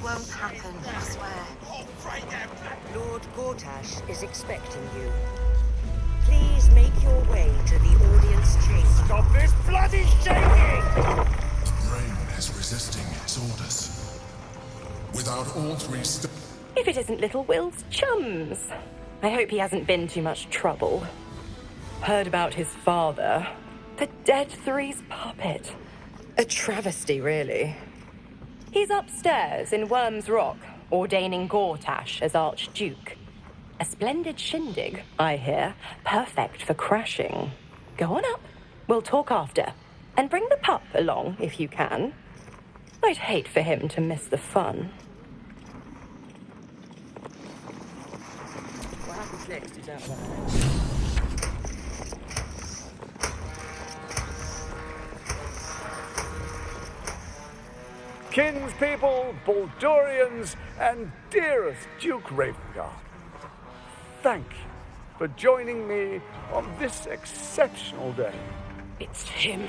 won't happen, I swear. Lord Gortash is expecting you. Please make your way to the audience chamber. Stop this bloody shaking! The brain is resisting its orders. Without all three If it isn't little Will's chums. I hope he hasn't been too much trouble. Heard about his father. The Dead Three's puppet. A travesty, really. He's upstairs in Worm's Rock, ordaining Gortash as Archduke. A splendid shindig, I hear. Perfect for crashing. Go on up. We'll talk after. And bring the pup along, if you can. I'd hate for him to miss the fun. What happens next is out of Kinspeople, Baldurians, and dearest Duke Ravengard, thank you for joining me on this exceptional day. It's him.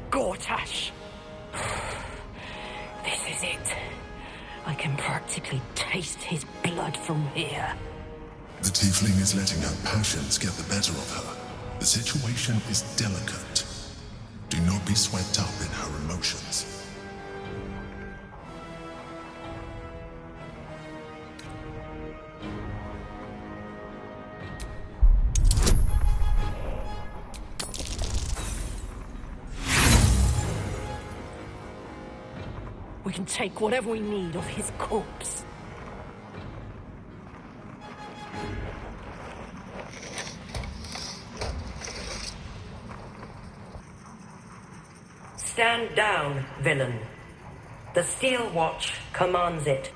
Gortash. This is it. I can practically taste his blood from here. The tiefling is letting her passions get the better of her. The situation is delicate. Do not be swept up in her emotions. We can take whatever we need off his corpse. Stand down, villain. The Steel Watch commands it.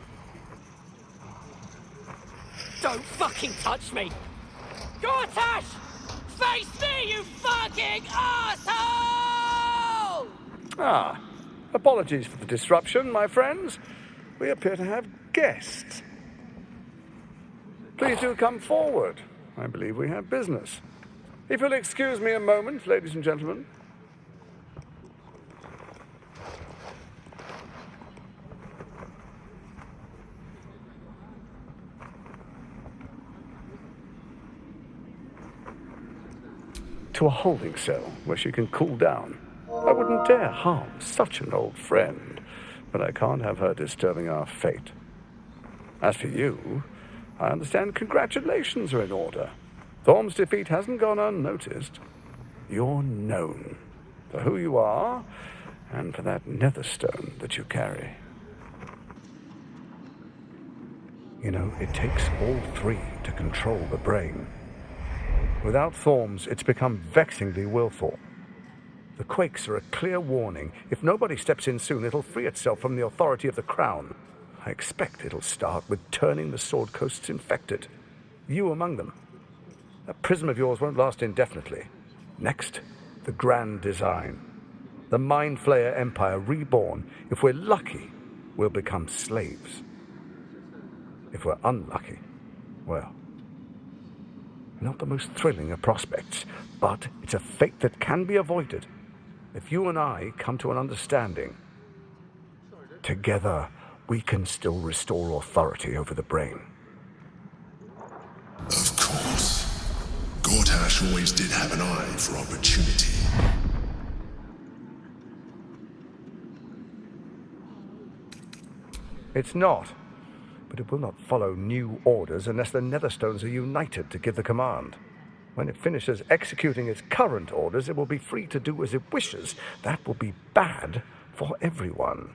Don't fucking touch me! Gortash! Face me, you fucking asshole! Ah, apologies for the disruption, my friends. We appear to have guests. Please do come forward. I believe we have business. If you'll excuse me a moment, ladies and gentlemen. To a holding cell where she can cool down. I wouldn't dare harm such an old friend, but I can't have her disturbing our fate. As for you, I understand congratulations are in order. Thorm's defeat hasn't gone unnoticed. You're known for who you are and for that netherstone that you carry. You know, it takes all three to control the brain. Without Thorms, it's become vexingly willful. The quakes are a clear warning. If nobody steps in soon, it'll free itself from the authority of the crown. I expect it'll start with turning the Sword Coasts infected. You among them. That prism of yours won't last indefinitely. Next, the grand design. The Mind Flayer Empire reborn. If we're lucky, we'll become slaves. If we're unlucky, well, not the most thrilling of prospects, but it's a fate that can be avoided if you and I come to an understanding. Together, we can still restore authority over the brain. Of course. Gortash always did have an eye for opportunity. It's not, but it will not follow new orders unless the Netherstones are united to give the command. When it finishes executing its current orders, it will be free to do as it wishes. That will be bad for everyone.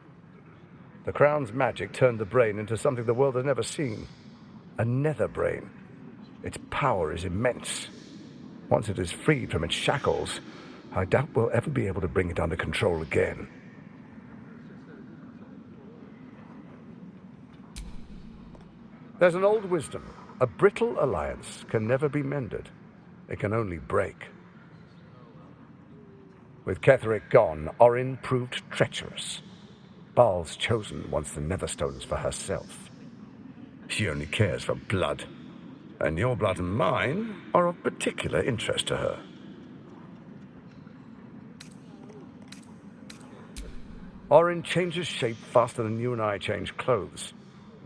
The Crown's magic turned the brain into something the world has never seen. A nether brain. Its power is immense. Once it is freed from its shackles, I doubt we'll ever be able to bring it under control again. There's an old wisdom. A brittle alliance can never be mended. It can only break. With Ketheric gone, Orin proved treacherous. Baal's chosen wants the Netherstones for herself. She only cares for blood. And your blood and mine are of particular interest to her. Orin changes shape faster than you and I change clothes.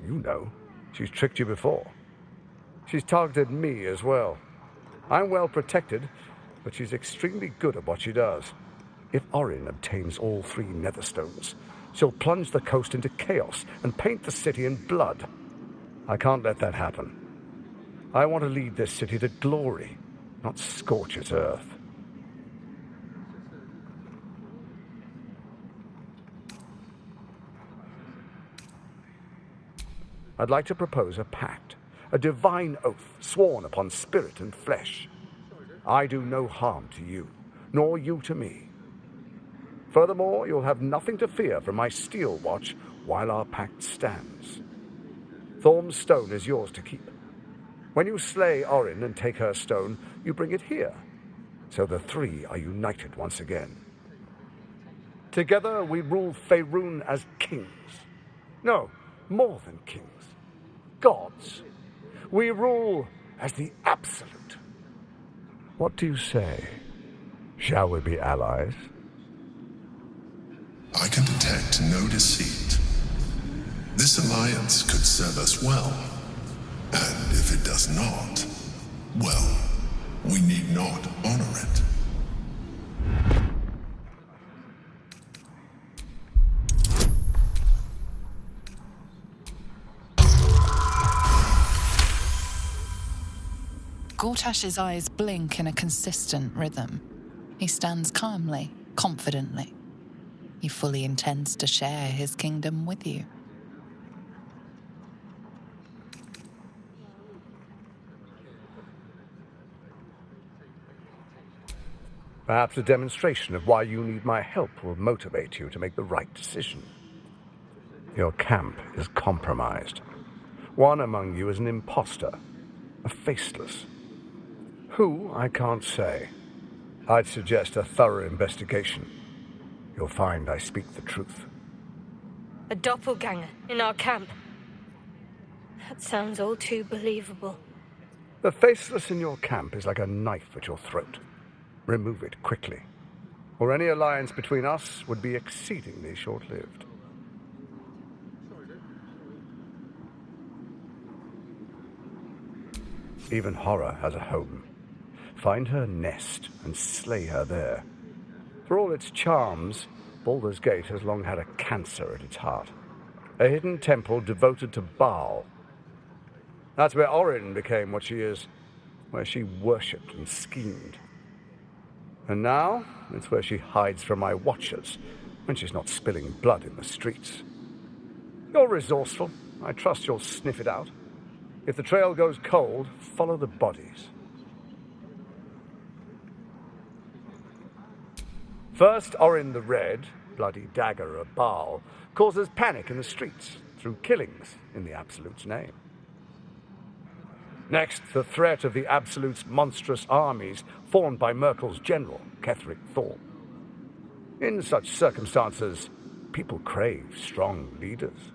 You know. She's tricked you before. She's targeted me as well. I'm well protected, but she's extremely good at what she does. If Orin obtains all 3 netherstones, she'll plunge the coast into chaos and paint the city in blood. I can't let that happen. I want to lead this city to glory, not scorch its earth. I'd like to propose a pact, a divine oath sworn upon spirit and flesh. I do no harm to you, nor you to me. Furthermore, you'll have nothing to fear from my steel watch while our pact stands. Thorm's stone is yours to keep. When you slay Orin and take her stone, you bring it here, so the 3 are united once again. Together we rule Faerun as kings. No, more than kings. Gods. We rule as the Absolute. What do you say? Shall we be allies? I can detect no deceit. This alliance could serve us well. And if it does not, well, we need not honor it. Gortash's eyes blink in a consistent rhythm. He stands calmly, confidently. He fully intends to share his kingdom with you. Perhaps a demonstration of why you need my help will motivate you to make the right decision. Your camp is compromised. One among you is an imposter, a faceless. Who, I can't say. I'd suggest a thorough investigation. You'll find I speak the truth. A doppelganger in our camp. That sounds all too believable. The faceless in your camp is like a knife at your throat. Remove it quickly, or any alliance between us would be exceedingly short-lived. Even horror has a home. Find her nest and slay her there. For all its charms, Baldur's Gate has long had a cancer at its heart. A hidden temple devoted to Baal. That's where Orin became what she is, where she worshipped and schemed. And now, it's where she hides from my watchers, when she's not spilling blood in the streets. You're resourceful. I trust you'll sniff it out. If the trail goes cold, follow the bodies. First, Orin the Red, bloody dagger of Baal, causes panic in the streets through killings in the Absolute's name. Next, the threat of the Absolute's monstrous armies formed by Merkel's general, Ketheric Thorm. In such circumstances, people crave strong leaders.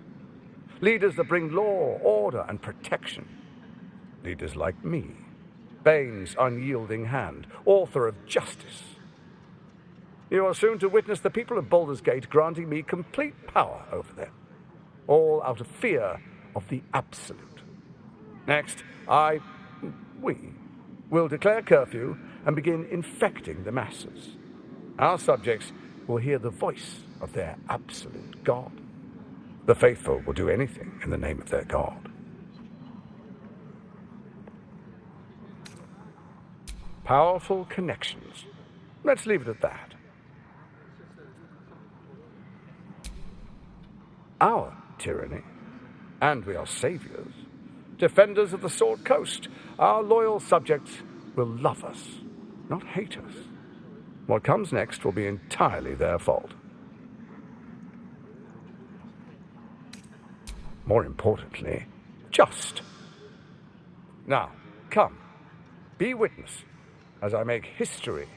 Leaders that bring law, order, and protection. Leaders like me, Bane's unyielding hand, author of justice. You are soon to witness the people of Baldur's Gate granting me complete power over them, all out of fear of the Absolute. Next, we will declare curfew and begin infecting the masses. Our subjects will hear the voice of their absolute God. The faithful will do anything in the name of their God. Powerful connections. Let's leave it at that. Our tyranny, and we are saviors, defenders of the Sword Coast. Our loyal subjects will love us, not hate us. What comes next will be entirely their fault. More importantly, just. Now, come, be witness as I make history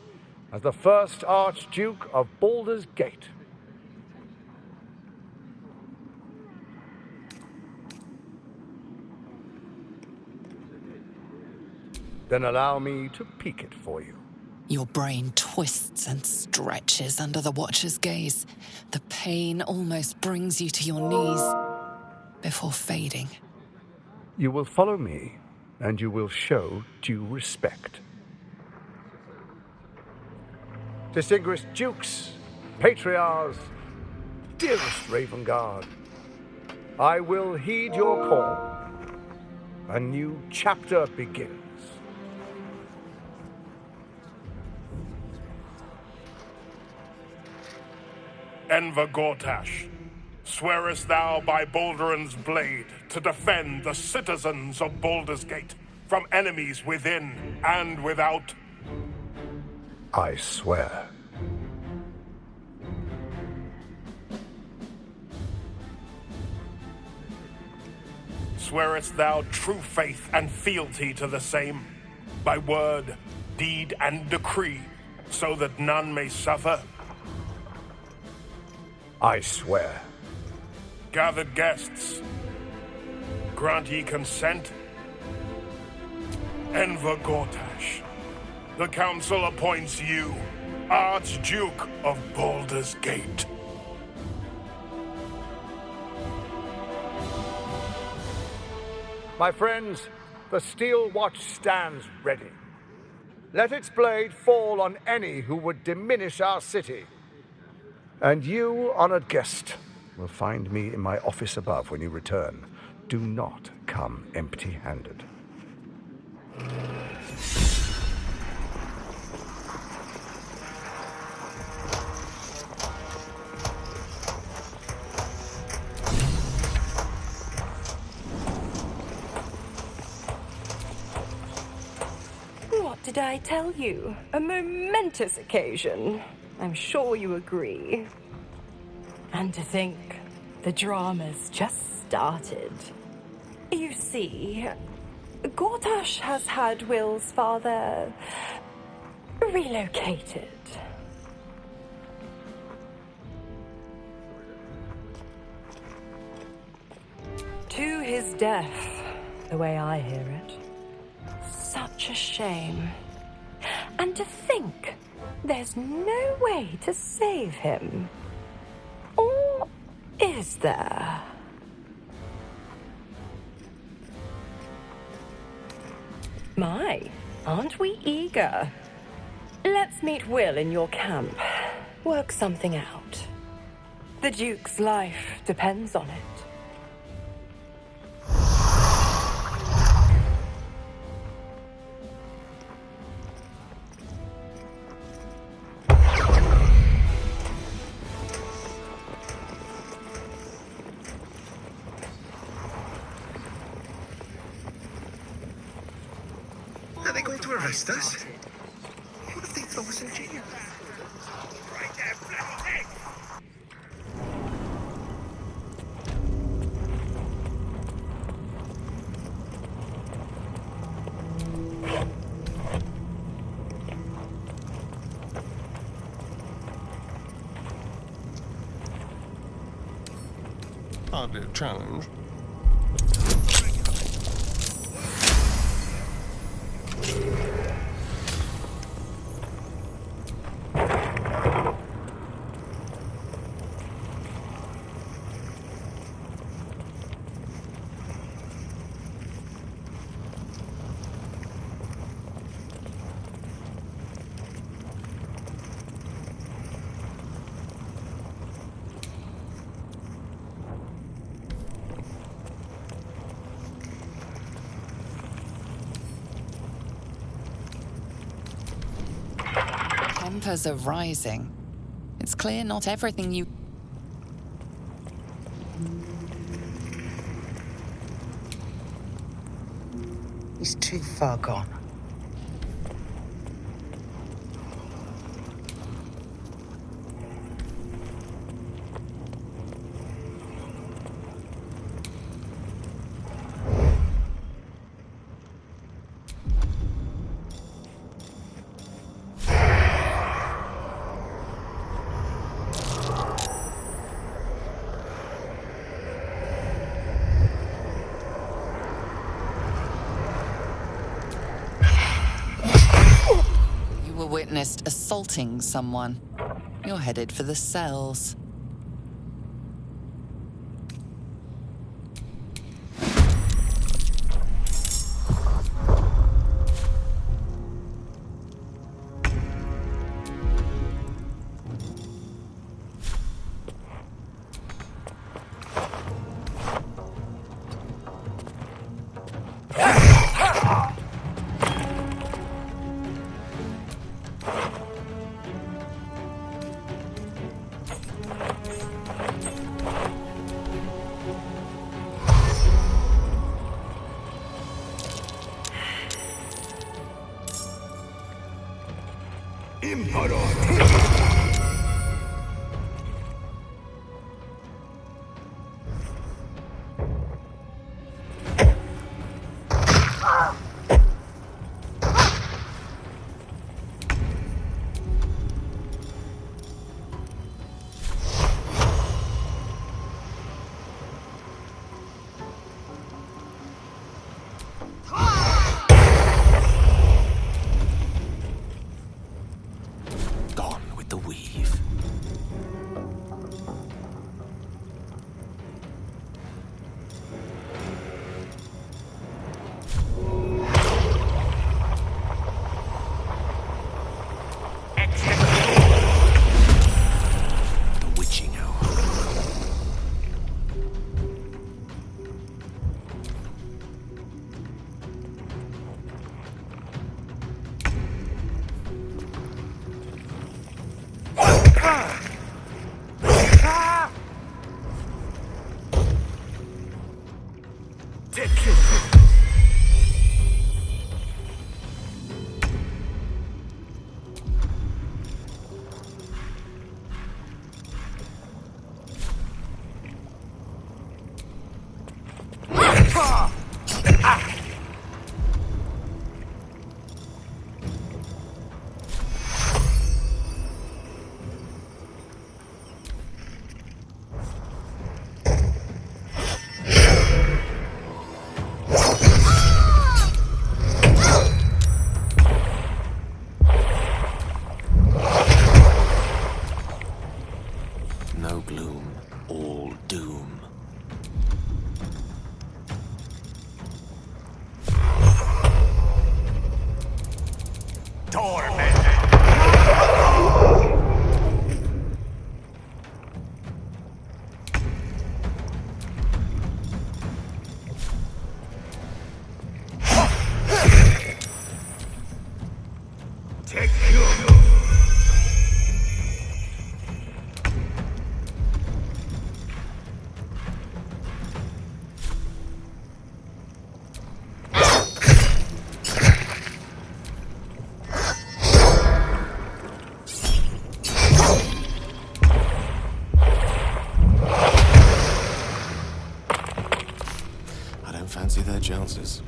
as the first Archduke of Baldur's Gate. Then allow me to peek it for you. Your brain twists and stretches under the Watcher's gaze. The pain almost brings you to your knees before fading. You will follow me, and you will show due respect. Distinguished dukes, patriarchs, dearest Raven Guard, I will heed your call. A new chapter begins. Enver Gortash, swearest thou by Baldur's blade to defend the citizens of Baldur's Gate from enemies within and without? I swear. Swearest thou true faith and fealty to the same, by word, deed, and decree, so that none may suffer? I swear. Gathered guests, grant ye consent? Enver Gortash, the council appoints you Archduke of Baldur's Gate. My friends, the Steel Watch stands ready. Let its blade fall on any who would diminish our city. And you, honored guest, will find me in my office above when you return. Do not come empty-handed. What did I tell you? A momentous occasion. I'm sure you agree. And to think, the drama's just started. You see, Gortash has had Will's father relocated. To his death, the way I hear it. Such a shame. And to think, there's no way to save him. Or is there? My, aren't we eager? Let's meet Will in your camp. Work something out. The Duke's life depends on it. Are they going to arrest us? What if they throw us in jail? Right there, bloody head! Hardly a challenge. Tempers are rising. It's clear not everything you... He's too far gone. witnessed assaulting someone. You're headed for the cells. Fancy their chances.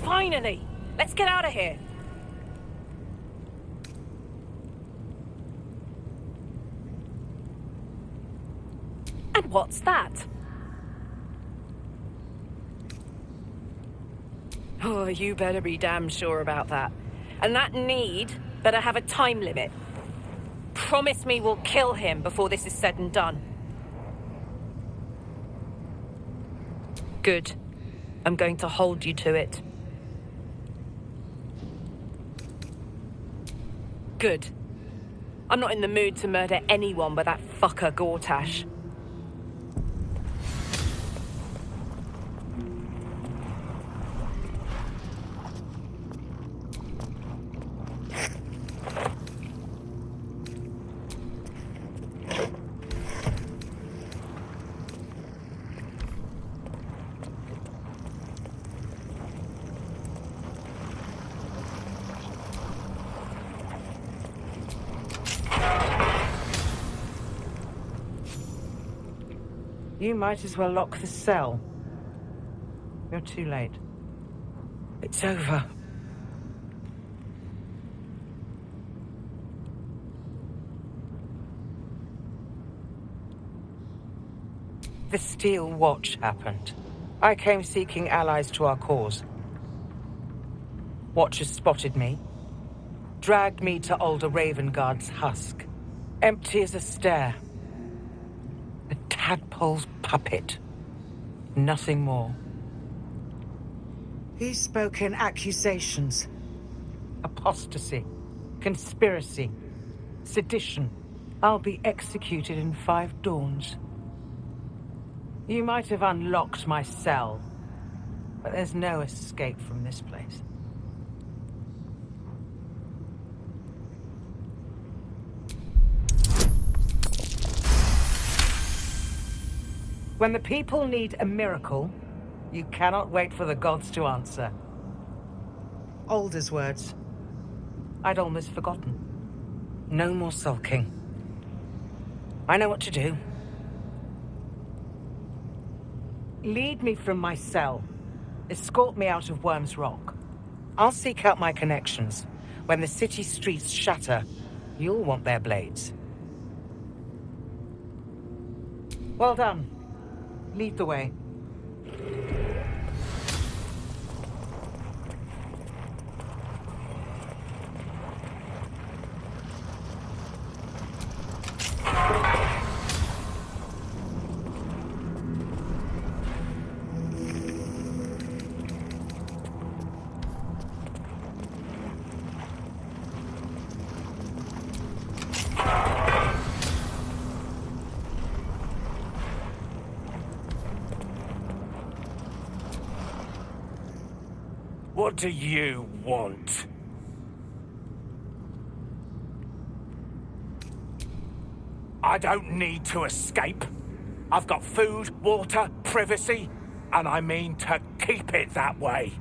Finally! Let's get out of here. And what's that? Oh, you better be damn sure about that. And that need better have a time limit. Promise me we'll kill him before this is said and done. Good. I'm going to hold you to it. Good. I'm not in the mood to murder anyone but that fucker Gortash. You might as well lock the cell. You're too late. It's over. The Steel Watch happened. I came seeking allies to our cause. Watchers spotted me, dragged me to Alder Ravenguard's husk, empty as a stare. A tadpole's puppet. Nothing more. He spoke in accusations. Apostasy, conspiracy, sedition. I'll be executed in 5 dawns. You might have unlocked my cell, but there's no escape from this place. When the people need a miracle, you cannot wait for the gods to answer. Alder's words. I'd almost forgotten. No more sulking. I know what to do. Lead me from my cell. Escort me out of Worm's Rock. I'll seek out my connections. When the city streets shatter, you'll want their blades. Well done. Lead the way. What do you want? I don't need to escape. I've got food, water, privacy, and I mean to keep it that way.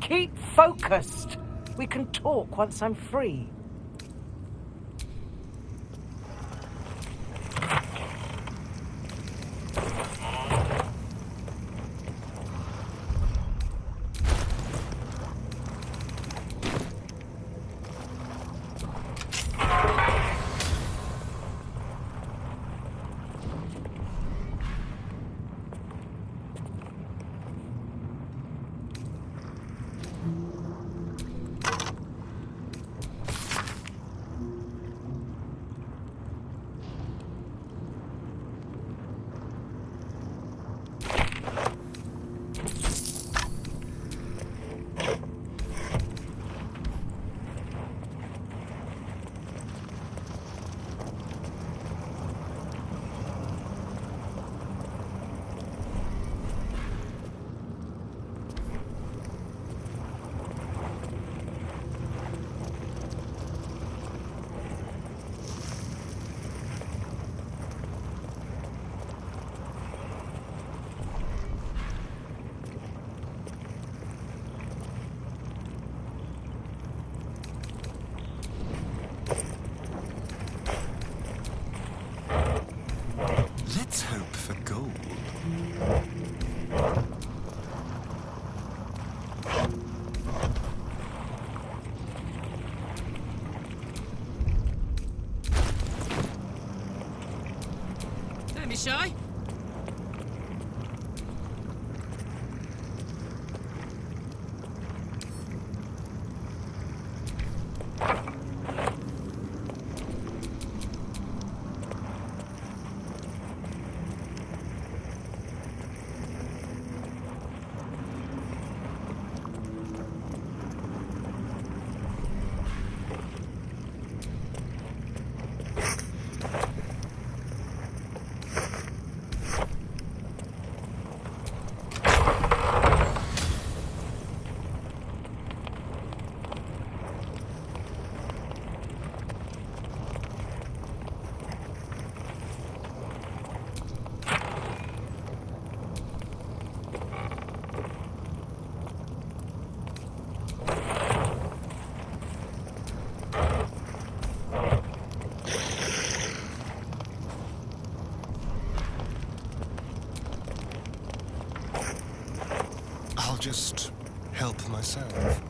Keep focused. We can talk once I'm free. Let's hope for gold. Don't be shy. just help myself.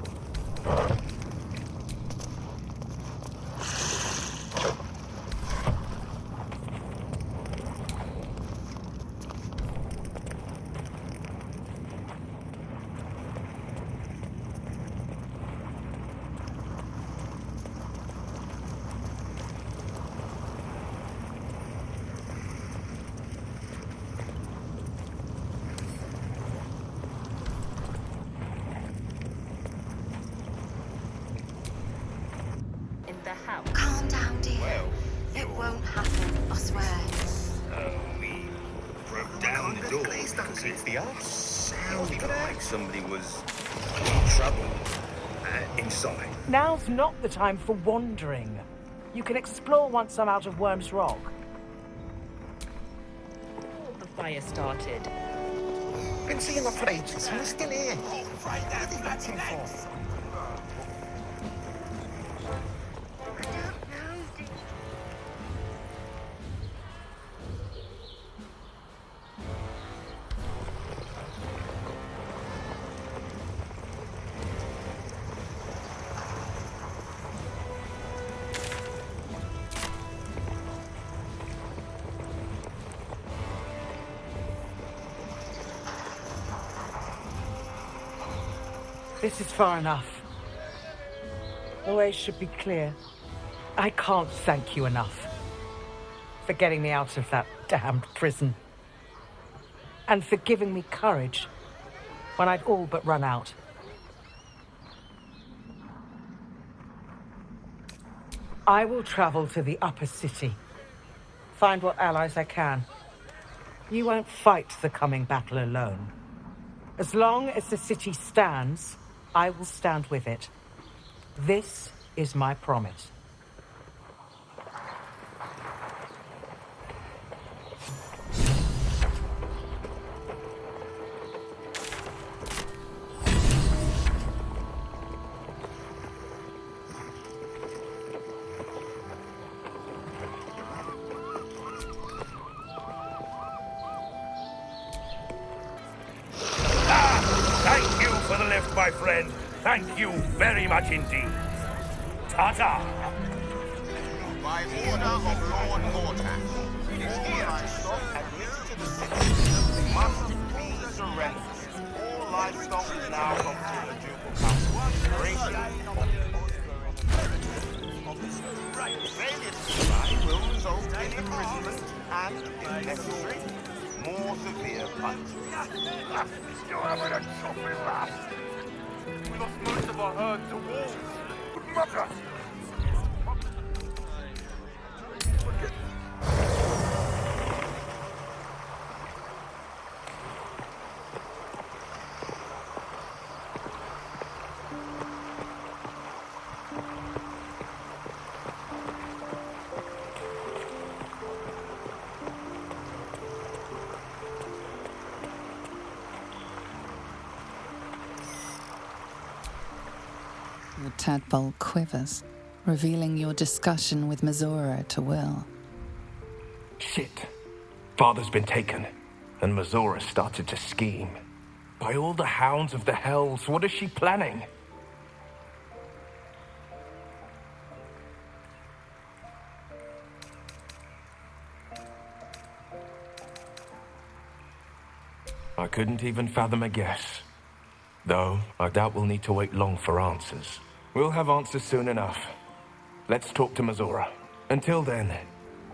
Calm down, dear. Well, it won't happen, I swear. We broke down the door because it's the arse. Sounded like somebody was in trouble inside. Now's not the time for wandering. You can explore once I'm out of Worm's Rock. The fire started. Been seeing them for ages, and they're still here. What are they waiting for? This is far enough. The way should be clear. I can't thank you enough for getting me out of that damned prison. And for giving me courage when I'd all but run out. I will travel to the upper city. Find what allies I can. You won't fight the coming battle alone. As long as the city stands, I will stand with it. This is my promise. Thank you for the lift, my friend. Thank you very much indeed. Ta-ta! By order of Lord Vortax, it is here to stop admitted to the city. Must be surrendered. All livestock is now up to the Ducal Council. Failure to comply will result in imprisonment and, if necessary, more severe punishment. You're having a choppy laugh. We lost most of our herd to wolves. Mother! The tadpole quivers, revealing your discussion with Mazora to Will. Shit. Father's been taken, and Mazora started to scheme. By all the hounds of the hells, what is she planning? I couldn't even fathom a guess. Though, I doubt we'll need to wait long for answers. We'll have answers soon enough. Let's talk to Mazora. Until then,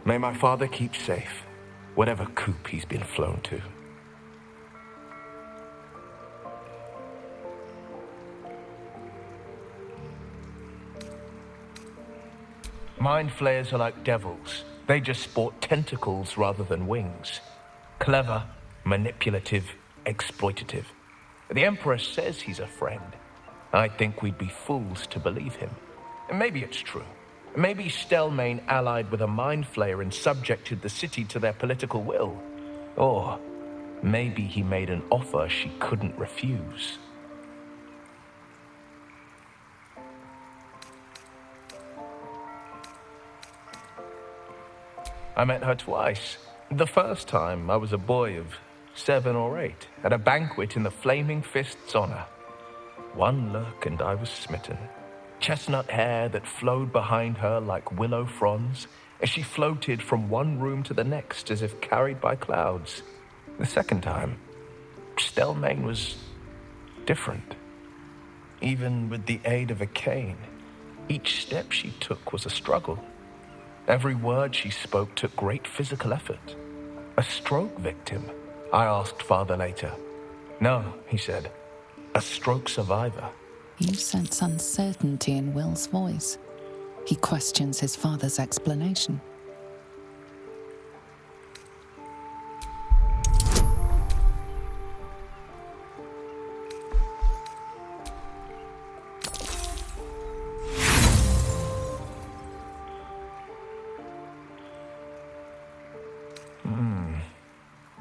may my father keep safe, whatever coop he's been flown to. Mind flayers are like devils. They just sport tentacles rather than wings. Clever, manipulative, exploitative. The Emperor says he's a friend. I think we'd be fools to believe him. And maybe it's true. Maybe Stelmane allied with a mind flayer and subjected the city to their political will. Or maybe he made an offer she couldn't refuse. I met her twice. The first time, I was a boy of 7 or 8, at a banquet in the Flaming Fist's honor. One look and I was smitten. Chestnut hair that flowed behind her like willow fronds as she floated from one room to the next as if carried by clouds. The second time, Stelmane was different. Even with the aid of a cane, each step she took was a struggle. Every word she spoke took great physical effort. A stroke victim? I asked Father later. No, he said. A stroke survivor. You sense uncertainty in Will's voice. He questions his father's explanation.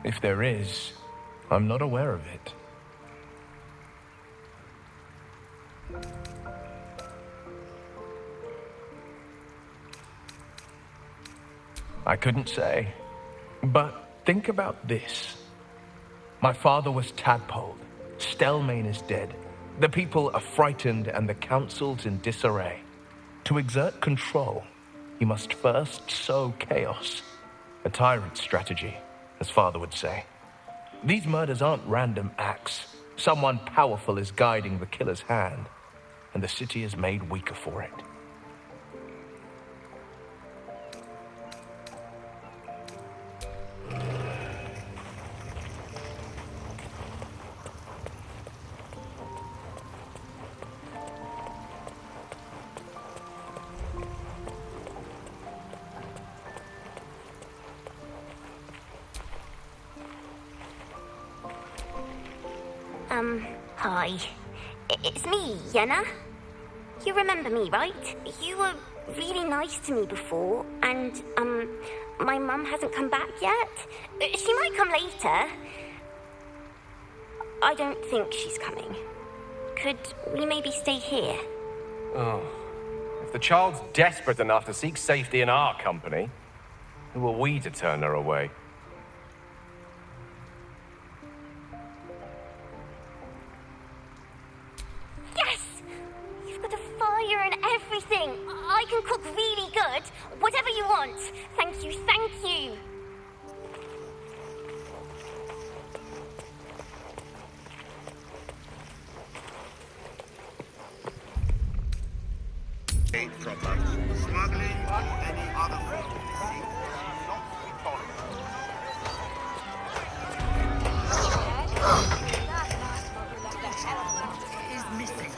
If there is, I'm not aware of it. I couldn't say. But think about this. My father was tadpoled. Stelmane is dead. The people are frightened and the council's in disarray. To exert control, you must first sow chaos. A tyrant's strategy, as Father would say. These murders aren't random acts. Someone powerful is guiding the killer's hand, and the city is made weaker for it. Hi. It's me, Yenna. You remember me, right? You were really nice to me before, and, my mum hasn't come back yet. She might come later. I don't think she's coming. Could we maybe stay here? Oh. If the child's desperate enough to seek safety in our company, who are we to turn her away? Everything. I can cook really good. Whatever you want. Thank you, thank you. Smuggling or any other form of deceit will not be tolerated. Is missing.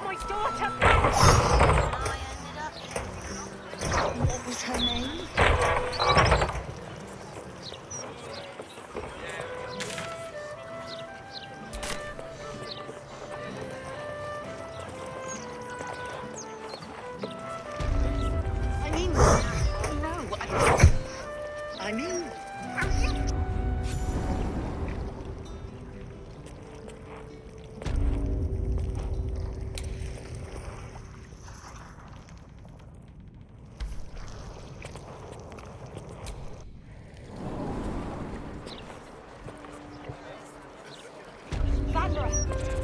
My daughter! What was her name? I mean...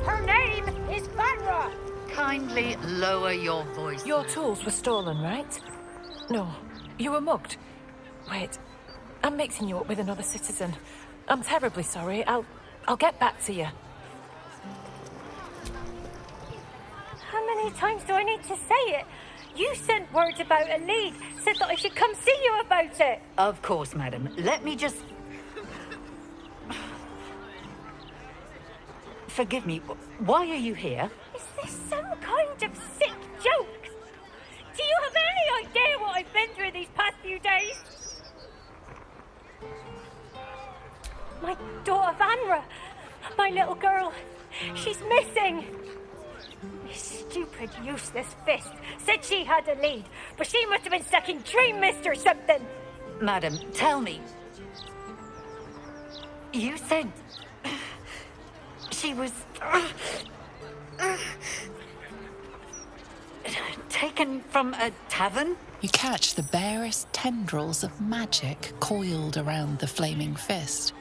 Her name is Vanra! Kindly lower your voice. Your tools were stolen, right? No, you were mugged. Wait, I'm mixing you up with another citizen. I'm terribly sorry. I'll get back to you. How many times do I need to say it? You sent word about a lead, said that I should come see you about it. Of course, madam. Let me just... Forgive me, why are you here? Is this some kind of sick joke? Do you have any idea what I've been through these past few days? My daughter Vanra, my little girl, she's missing. This stupid, useless fist said she had a lead, but she must have been sucking dream mist or something. Madam, tell me. You said... she was... taken from a tavern? You catch the barest tendrils of magic coiled around the flaming fist.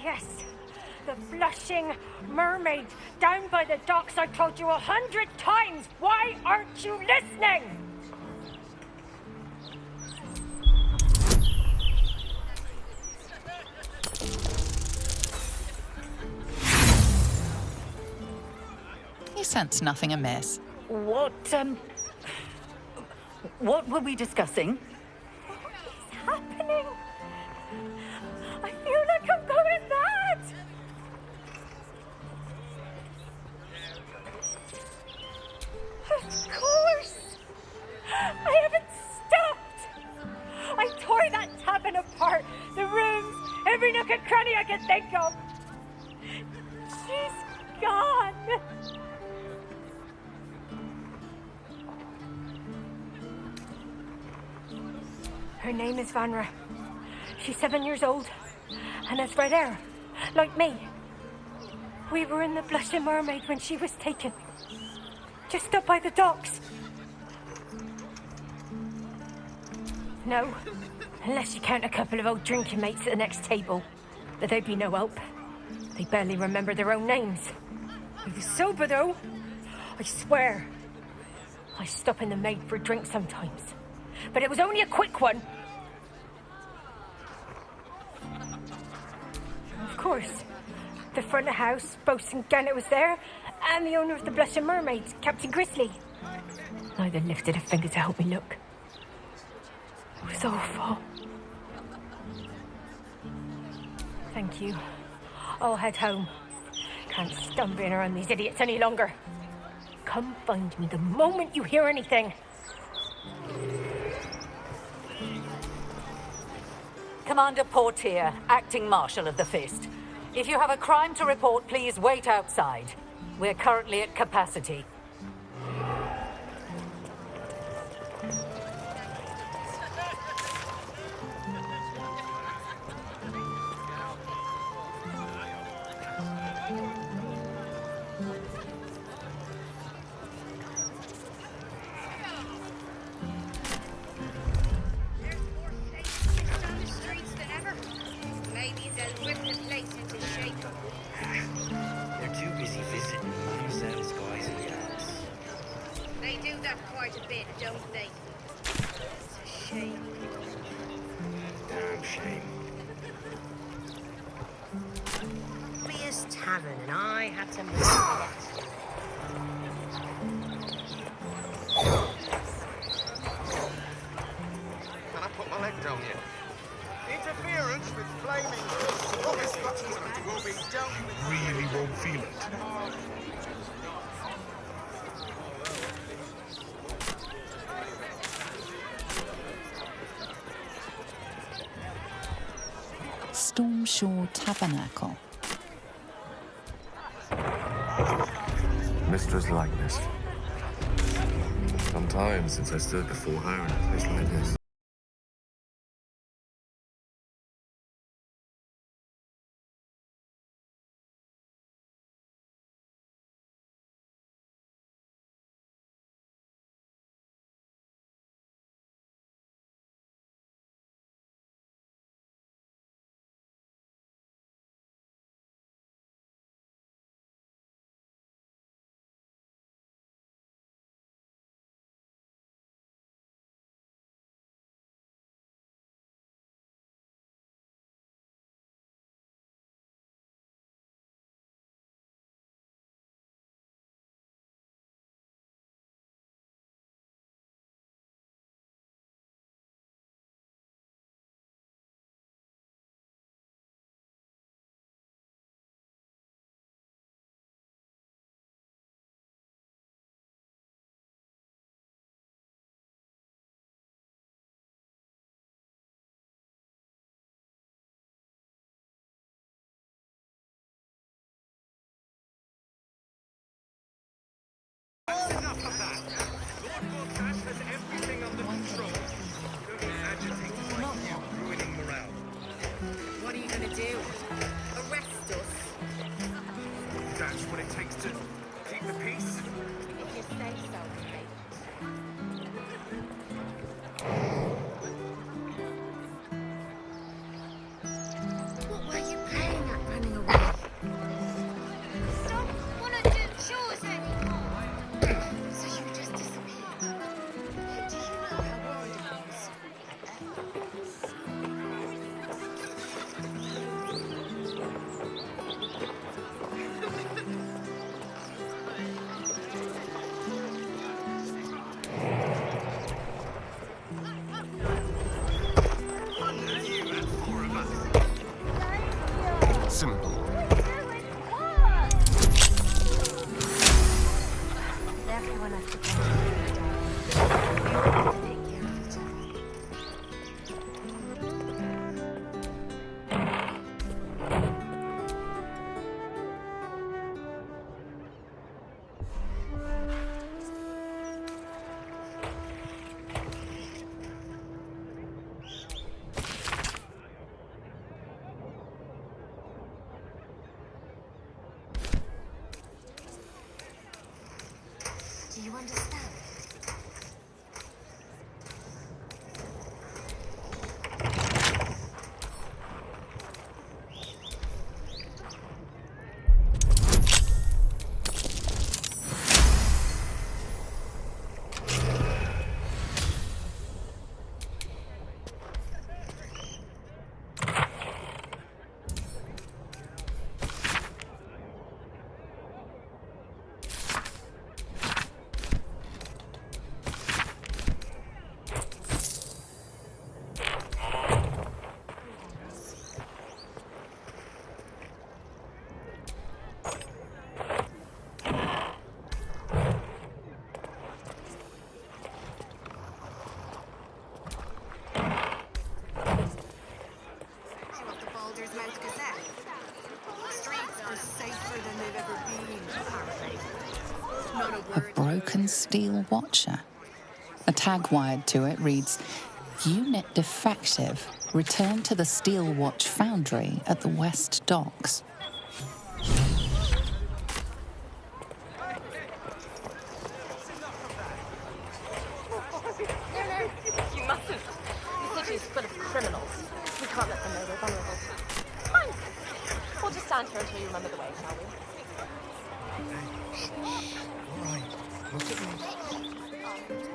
yes. The blushing mermaid down by the docks. I told you 100 times. Why aren't you listening? You sense nothing amiss. What were we discussing? What's happening? I feel like I'm going mad. Of course. I haven't stopped. I tore that tavern apart. The rooms, every nook and cranny I could think of. She's gone. Her name is Vanra. She's 7 years old and has red hair, like me. We were in the Blushing Mermaid when she was taken, just up by the docks. No, unless you count a couple of old drinking mates at the next table. But they'd be no help. They barely remember their own names. We were sober, though. I swear. I stop in the maid for a drink sometimes. But it was only a quick one. Of course. The front of house, Bosun Gannet was there, and the owner of the Blushing Mermaids, Captain Grizzly. Neither lifted a finger to help me look. It was awful. Thank you. I'll head home. Can't stand being around these idiots any longer. Come find me the moment you hear anything. Commander Portier, acting Marshal of the Fist. If you have a crime to report, please wait outside. We're currently at capacity. Tavern, and I had to miss it. Can I put my leg down here? Interference with flaming. What this will be dealt with. Really won't feel it. Stormshore Tabernacle. Mistress likeness. Some time since I stood before her in a place like this. Enough of that! Lord Gortash has everything under control. Don't agitate us, ruining morale. What are you going to do? Arrest us? That's what it takes to keep the peace. If you say so, mate. What were you playing at, Randy? Do you understand? A broken steel watcher. A tag wired to it reads, "Unit defective. Return to the steel watch foundry at the West Docks." You mustn't. The city is full of criminals. We can't let them know we're vulnerable. Fine. We'll just stand here until you remember the way, shall we? Alright, look at me.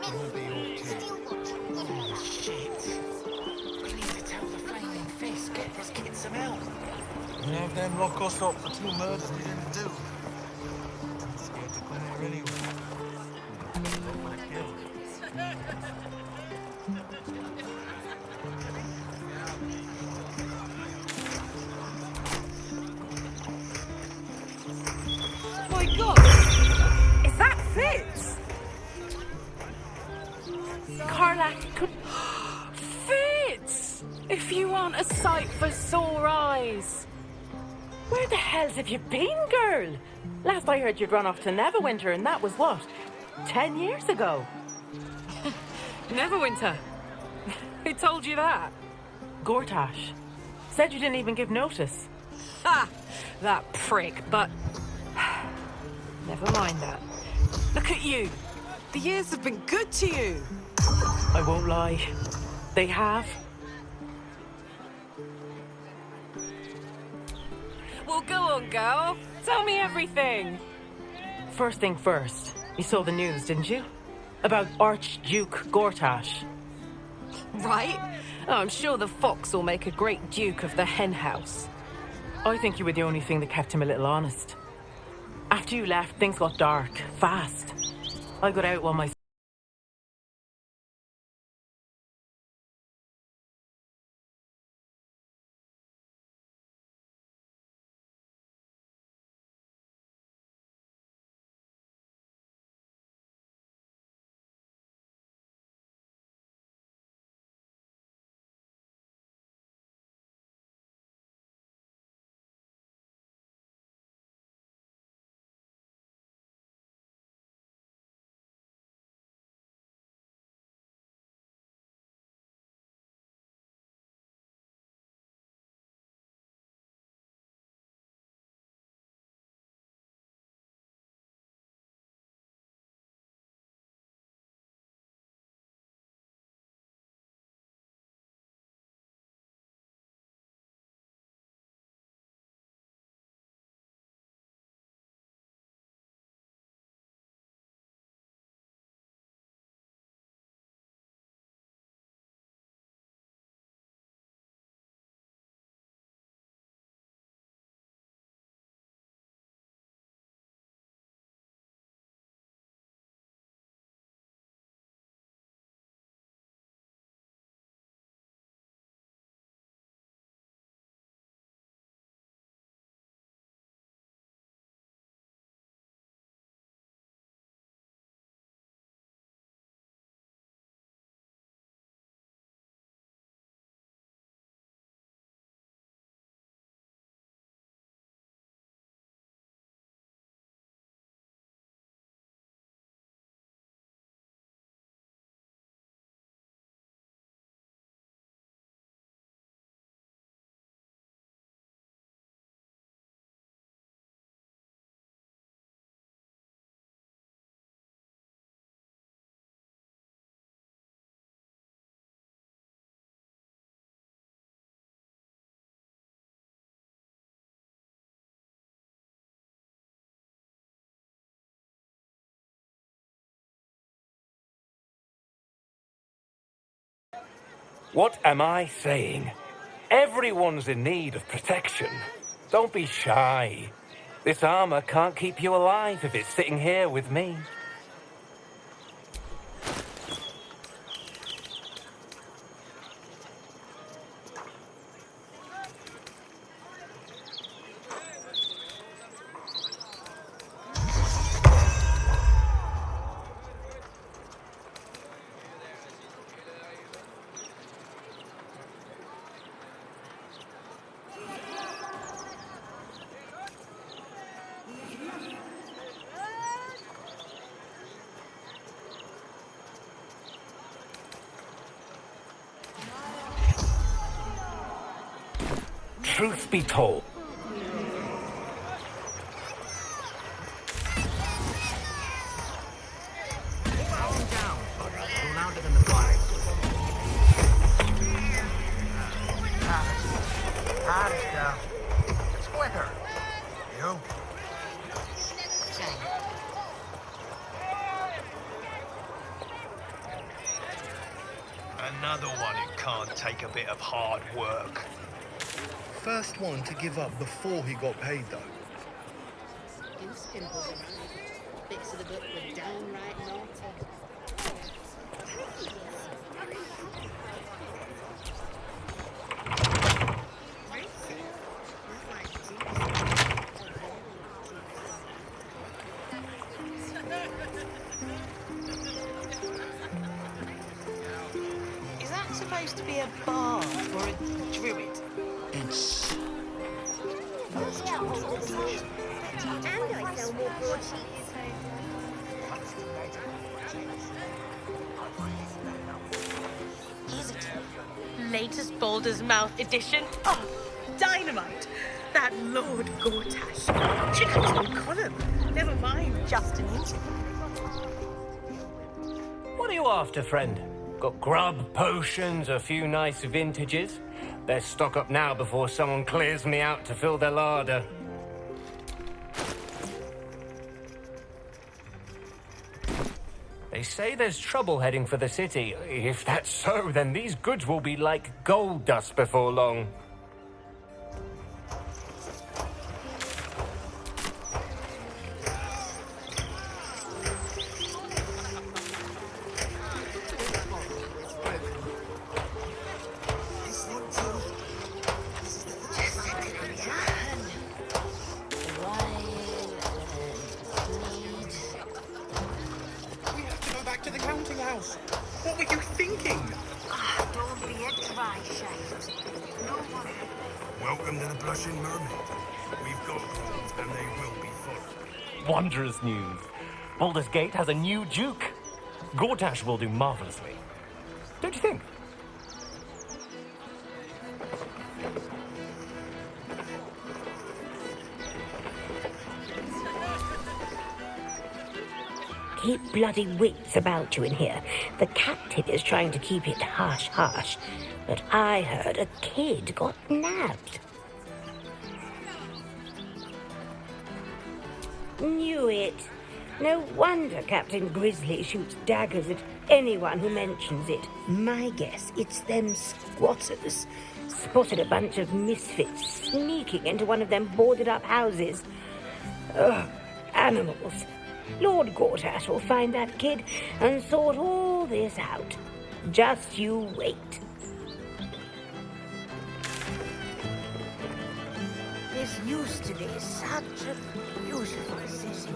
Gonna be okay. Shit. We need to tell the Flaming Fist, get this kid some help. And have them lock us up for 2 murders we didn't do. I'm scared to come here anyway. They would have killed. My God! Is that Fitz? Carla could... Fitz! If you aren't a sight for sore eyes. Where the hells have you been, girl? Last I heard you'd run off to Neverwinter, and that was what? 10 years ago? Neverwinter? Who told you that? Gortash. Said you didn't even give notice. Ha! That prick, but... Never mind that. Look at you. The years have been good to you. I won't lie. They have. Well, go on, girl. Tell me everything. First thing first. You saw the news, didn't you? About Archduke Gortash. Right. Oh, I'm sure the fox will make a great duke of the hen house. I think you were the only thing that kept him a little honest. After you left, things got dark, fast. I got out while my What am I saying? Everyone's in need of protection. Don't be shy. This armor can't keep you alive if it's sitting here with me. Truth be told, Another one who can't take a bit of hard work. First one to give up before he got paid, though. Goose pimples around. Bits of the book were downright naughty. Is that supposed to be a bar for a druid? It's... And I sell more broadsheets. Is it? Latest Baldur's Mouth edition? Oh, dynamite! That Lord Gortash. Chicken's on column. Never mind, just an interview. what are you after, friend? Got grub, potions, a few nice vintages? Best stock up now before someone clears me out to fill their larder. They say there's trouble heading for the city. If that's so, then these goods will be like gold dust before long. What were you thinking? Don't be a dry shaft. No one. Welcome to the Blushing Mermaid. We've got plans and they will be followed. Wondrous news. Baldur's Gate has a new Duke. Gortash will do marvelously. Don't you think? Keep bloody wits about you in here. The captain is trying to keep it hush-hush. But I heard a kid got nabbed. Knew it. No wonder Captain Grizzly shoots daggers at anyone who mentions it. My guess, it's them squatters. Spotted a bunch of misfits sneaking into one of them boarded-up houses. Ugh, animals. Lord Gortash will find that kid and sort all this out. Just you wait. This used to be such a beautiful city.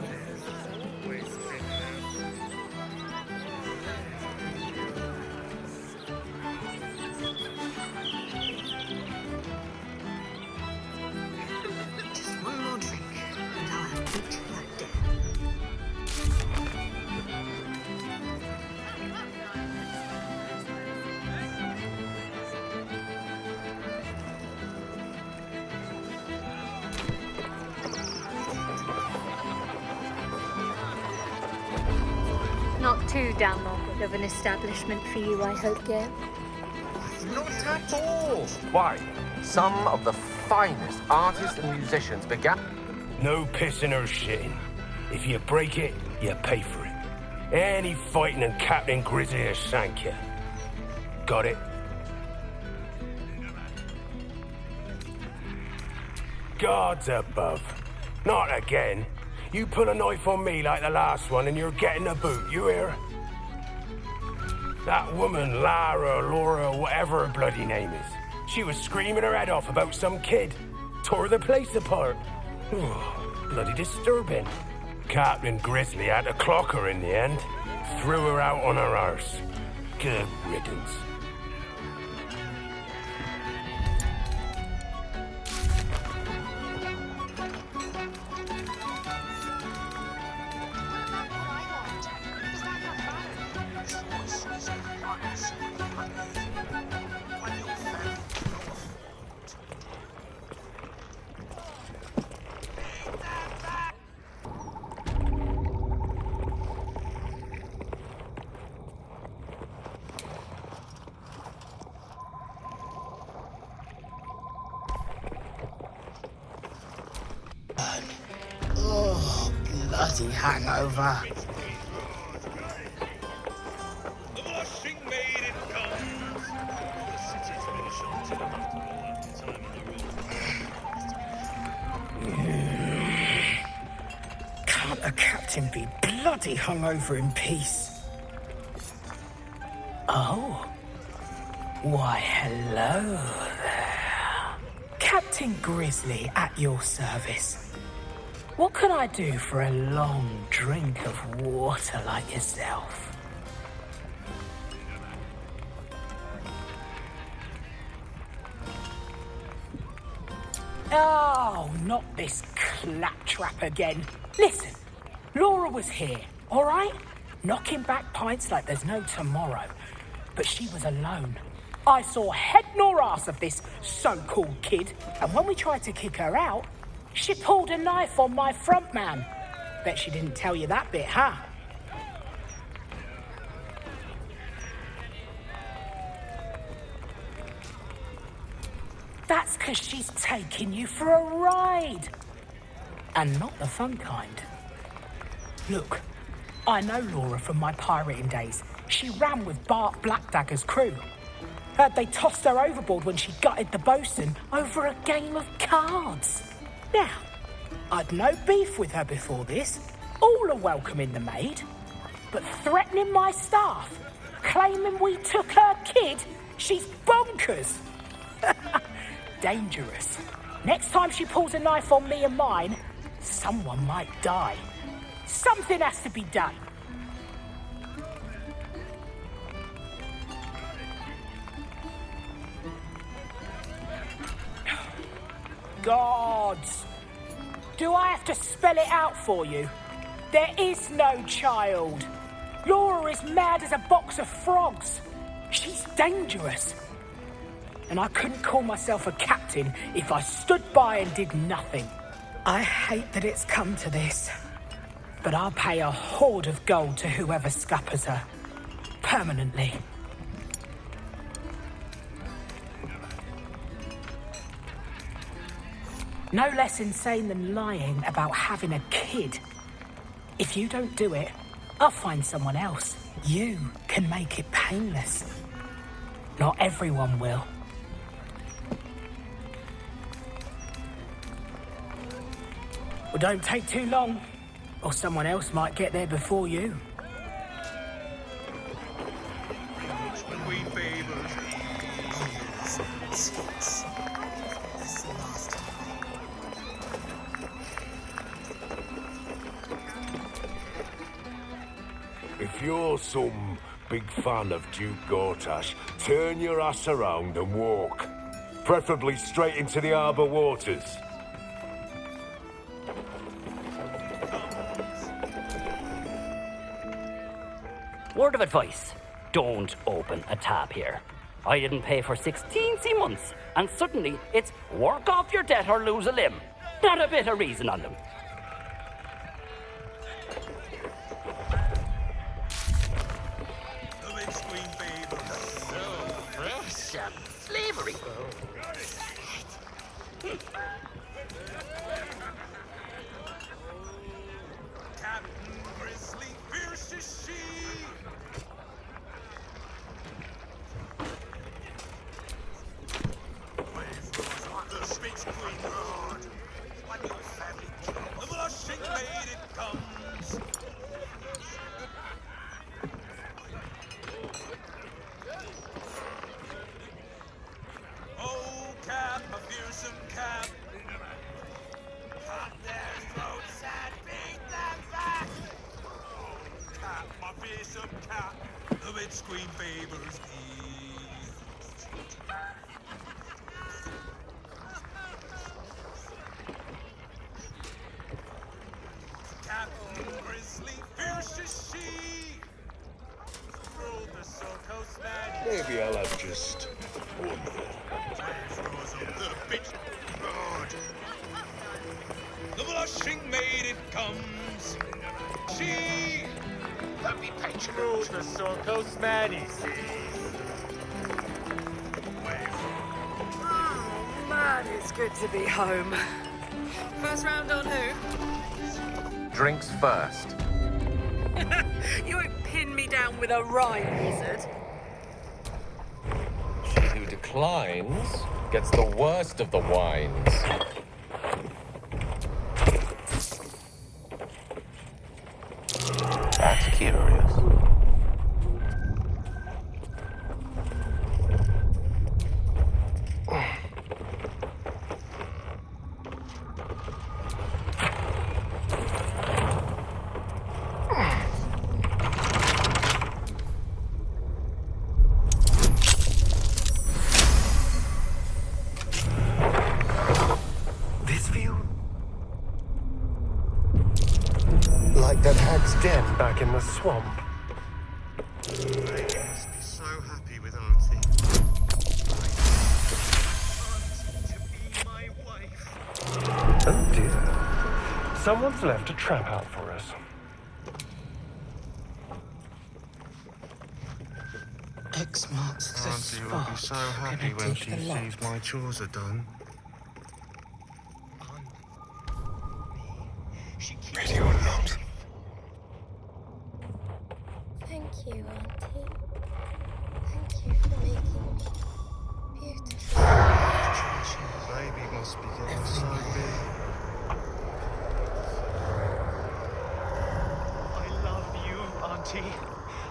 Just one more drink, and I'll beat that dead. Not too damn awkward of an establishment for you, I hope, Gail. Not at all. Why? Some of the finest artists and musicians began... No pissing or shitting. If you break it, you pay for it. Any fighting and Captain Grizzly has sank you. Got it? Gods above. Not again. You pull a knife on me like the last one and you're getting a boot, you hear? That woman, Laura, whatever her bloody name is, she was screaming her head off about some kid. Tore the place apart. Bloody disturbing. Captain Grizzly had to clock her in the end. Threw her out on her arse. Good riddance. Oh, bloody hangover. Can't a captain be bloody hungover in peace? Oh. Why, hello there. Captain Grizzly at your service. What can I do for a long drink of water like yourself? Oh, not this claptrap again. Listen, Laura was here, all right? Knocking back pints like there's no tomorrow. But she was alone. I saw head nor ass of this so-called kid, and when we tried to kick her out, she pulled a knife on my front man. Bet she didn't tell you that bit, huh? That's 'cause she's taking you for a ride. And not the fun kind. Look, I know Laura from my pirating days. She ran with Bart Blackdagger's crew. Heard they tossed her overboard when she gutted the bosun over a game of cards. Now, I'd no beef with her before this. All are welcoming the maid. But threatening my staff, claiming we took her kid, she's bonkers. Dangerous. Next time she pulls a knife on me and mine, someone might die. Something has to be done. Gods! Do I have to spell it out for you? There is no child. Laura is mad as a box of frogs. She's dangerous. And I couldn't call myself a captain if I stood by and did nothing. I hate that it's come to this. But I'll pay a hoard of gold to whoever scuppers her. Permanently. No less insane than lying about having a kid. If you don't do it, I'll find someone else. You can make it painless. Not everyone will. Well, don't take too long, or someone else might get there before you. If you're some big fan of Duke Gortash, turn your ass around and walk. Preferably straight into the harbour waters. Word of advice, don't open a tab here. I didn't pay for 16 months, and suddenly it's work off your debt or lose a limb. Not a bit of reason on them. Slavery. Captain Grizzly, fierce as she. The Spitz Queen Road. my fearsome cat, the mid-screen favors Captain Grizzly, fierce as she. Ruled the Silco Stadia. Maybe I'll have just one more. The bitch. God. The blushing maiden comes. She. Don't be patient. Ruled the Silco Stadia. Oh, man, it's good to be home. First round on who? Drinks first. You won't pin me down with a rhyme, wizard. She who declines gets the worst of the wines. That's curious. Like that hag's dead back in the swamp. They must be so happy with Auntie. Auntie to be my wife. Oh dear. Someone's left a trap out for us. X marks the Auntie will spot. be so happy Can I when take she the lot? sees my chores are done. Ready or not. Thank you, Auntie. Thank you for making me beautiful. Baby must be getting so big. I love you, Auntie.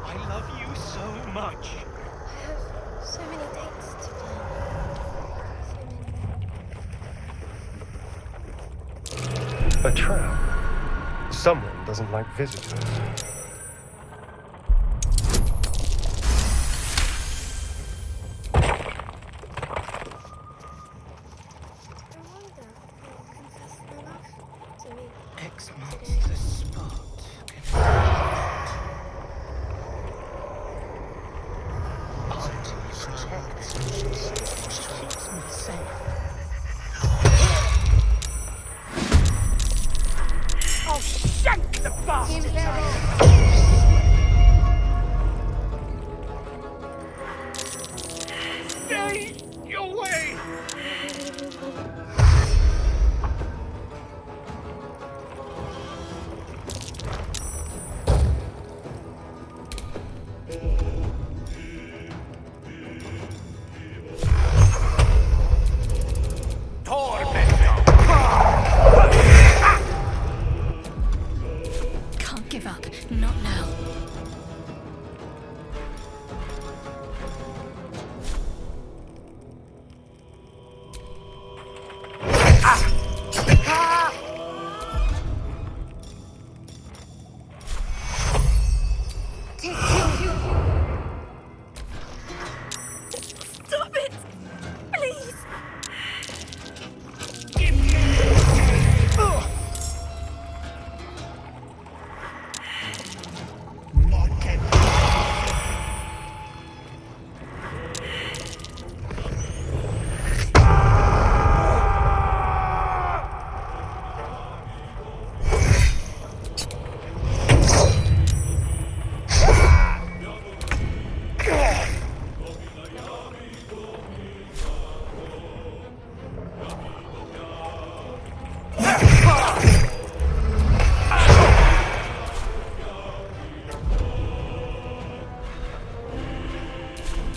I love you so much. I have so many dates to plan. A trap. Someone doesn't like visitors. X marks the spot. Auntie protects me. She keeps me safe. Oh, shank the bastard! Stay your way! Can't give up. Not now. Stop it! Please!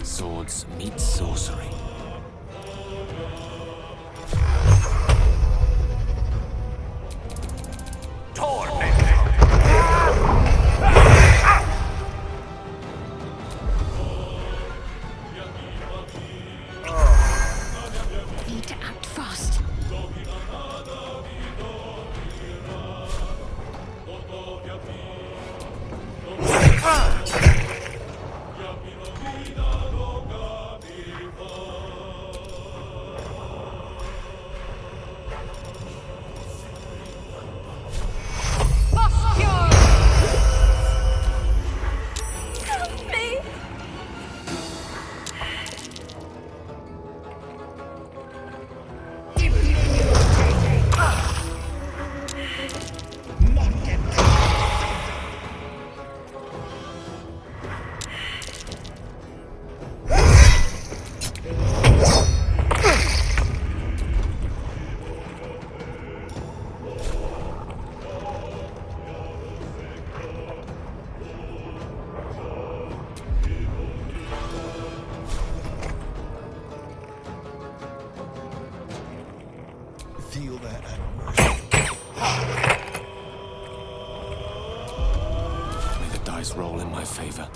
Swords meet sorcery. Need to act fast. roll in my favor.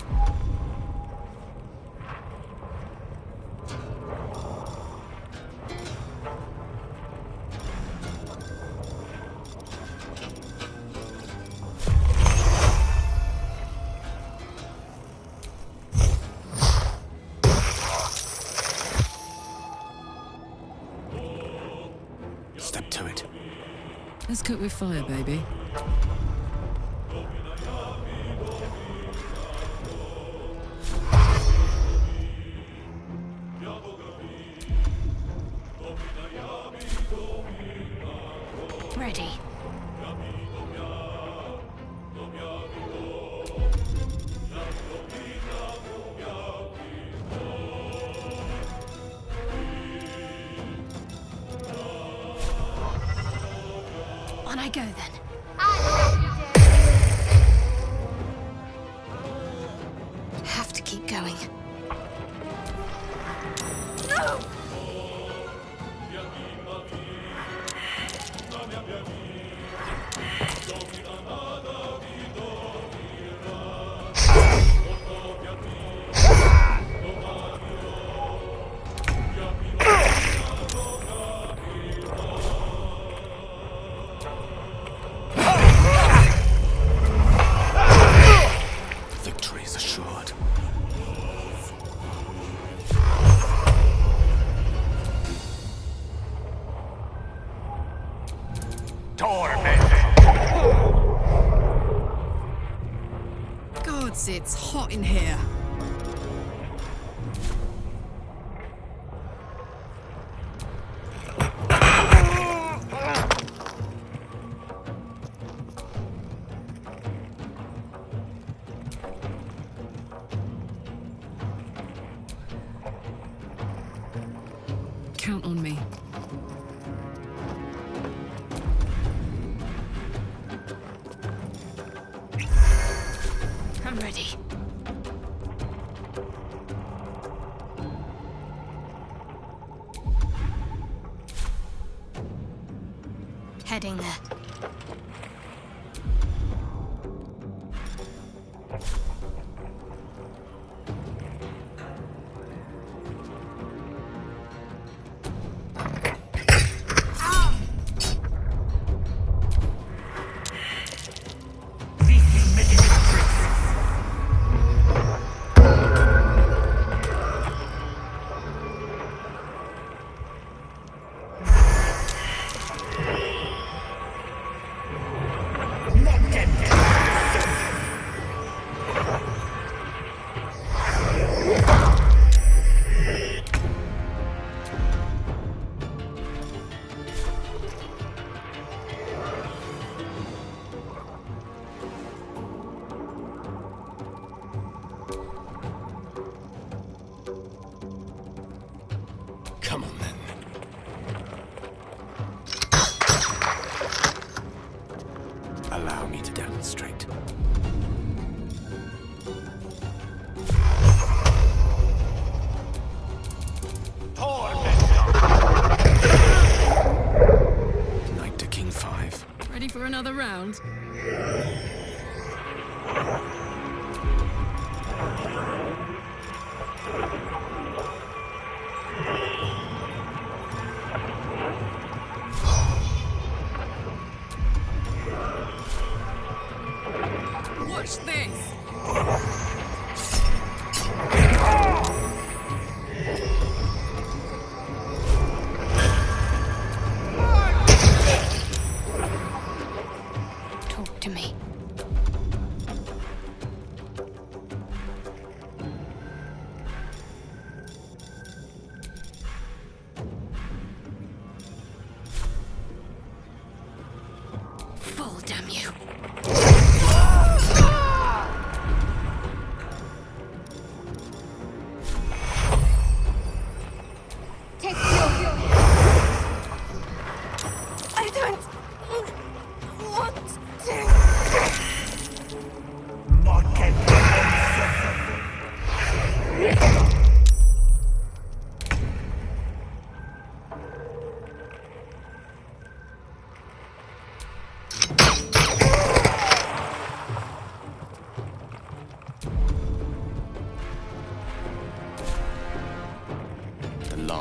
Step to it. Let's cook with fire, baby. Ready. On I go then. Have to keep going. No! Victory is assured. Gods, it's hot in here. Count on me. I'm ready. Heading there. Come on, then. Allow me to demonstrate. Knight to King 5. Ready for another round? Watch this!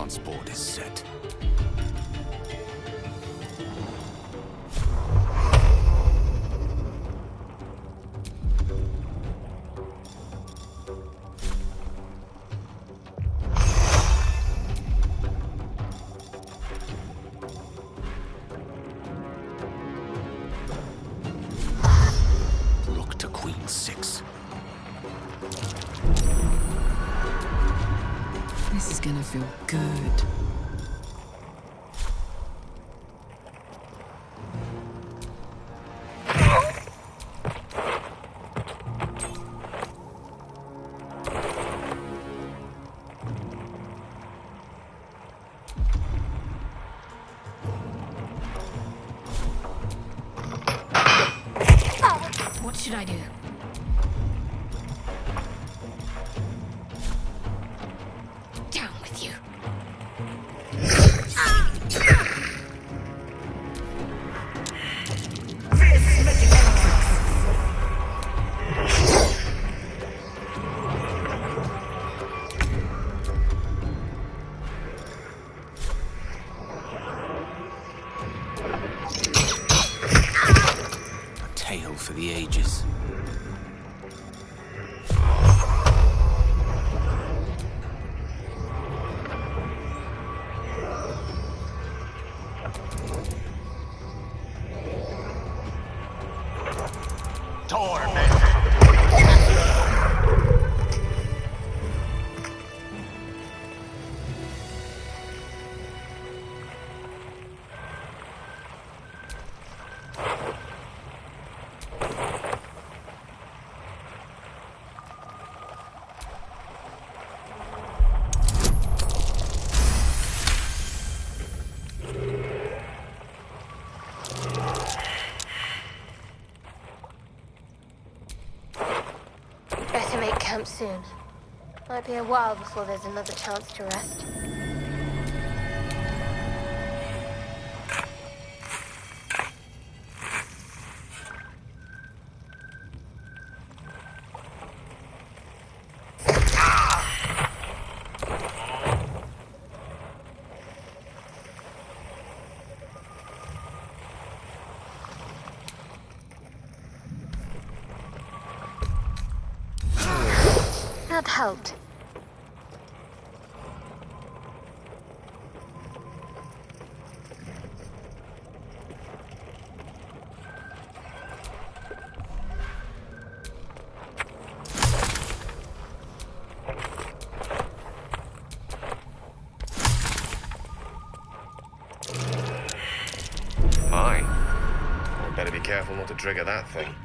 dance board is set. Rook to Queen 6. This is gonna feel good. What should I do? Down with you. A tale for the ages. Better make camp soon. Might be a while before there's another chance to rest. That helped. My. Better be careful not to trigger that thing.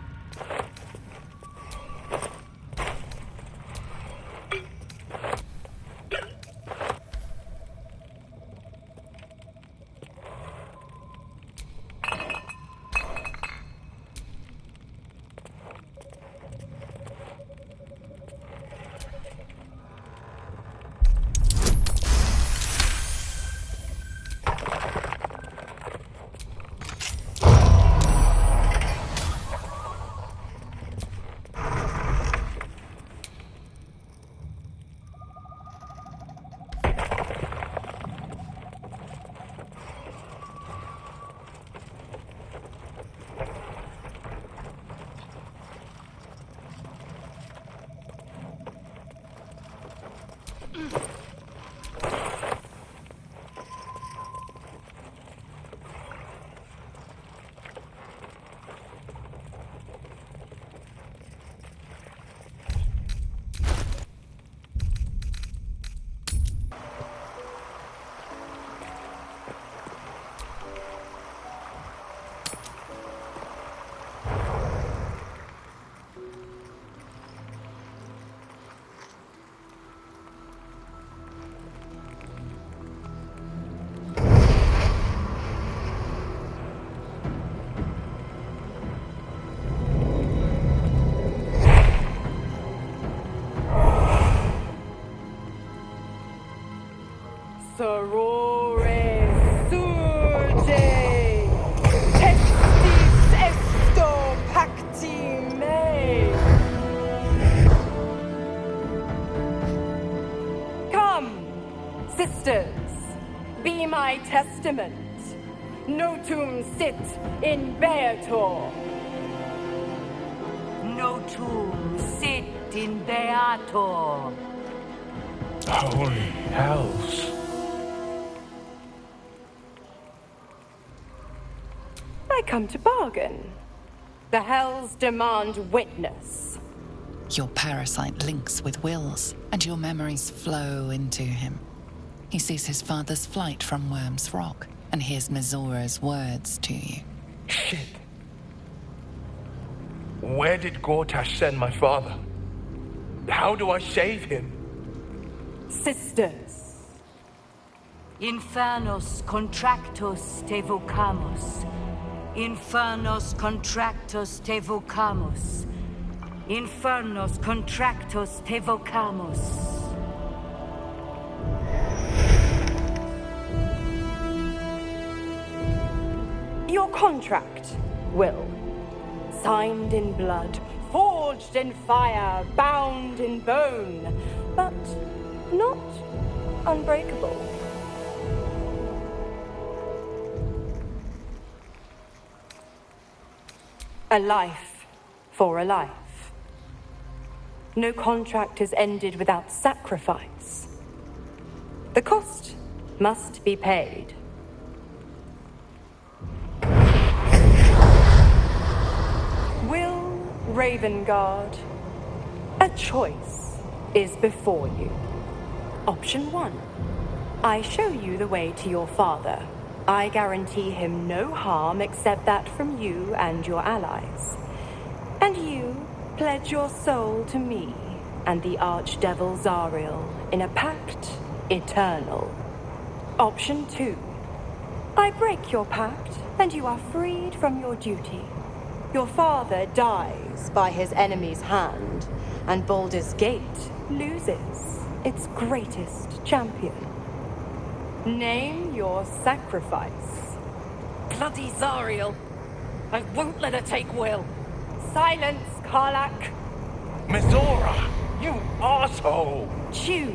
Sisters, be my testament. Notum sit in Beator. Notum sit in Beator. Holy hells. I come to bargain. The hells demand witness. Your parasite links with Will's, and your memories flow into him. He sees his father's flight from Worm's Rock, and hears Mizora's words to you. Shit. Where did Gortash send my father? How do I save him? Sisters. Infernos contractus te vocamus. Infernos contractus te vocamus. Infernos contractus te vocamus. Your contract, Will. Signed in blood, forged in fire, bound in bone, but not unbreakable. A life for a life. No contract is ended without sacrifice. The cost must be paid. Will Ravengard, a choice is before you. Option 1. I show you the way to your father. I guarantee him no harm except that from you and your allies. And you pledge your soul to me and the archdevil Zariel in a pact eternal. Option 2. I break your pact and you are freed from your duty. Your father dies by his enemy's hand, and Baldur's Gate loses its greatest champion. Name your sacrifice. Bloody Zariel. I won't let her take Will. Silence, Karlak. Mizora, you asshole! Choose.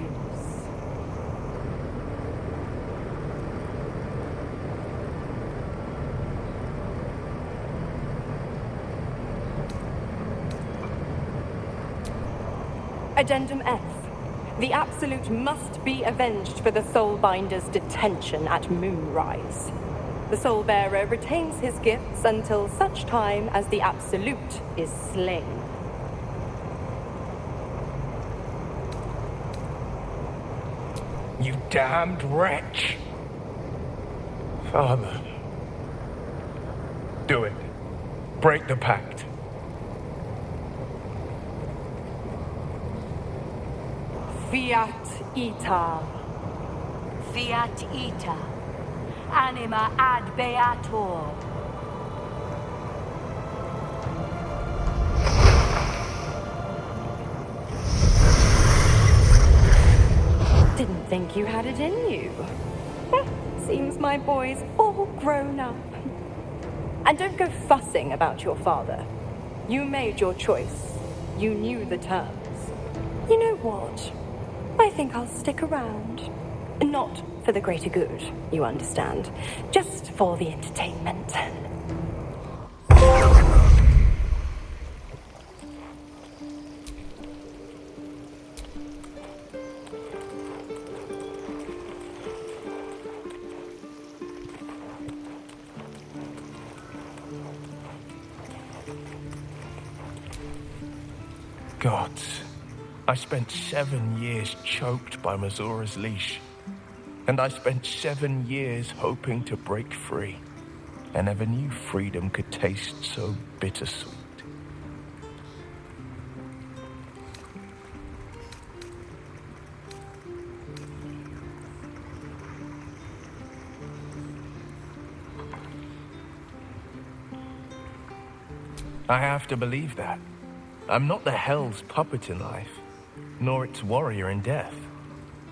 Addendum F. The Absolute must be avenged for the Soulbinder's detention at Moonrise. The Soulbearer retains his gifts until such time as the Absolute is slain. You damned wretch! Father. Do it. Break the pact. Fiat Ita. Fiat ita. Anima ad beator. Didn't think you had it in you. Seems my boy's all grown up. And don't go fussing about your father. You made your choice. You knew the terms. You know what? I think I'll stick around. Not for the greater good, you understand. Just for the entertainment. Gods, I spent 7 years choked by Mazora's leash. And I spent 7 years hoping to break free. I never knew freedom could taste so bittersweet. I have to believe that. I'm not the Hell's puppet in life, nor its warrior in death.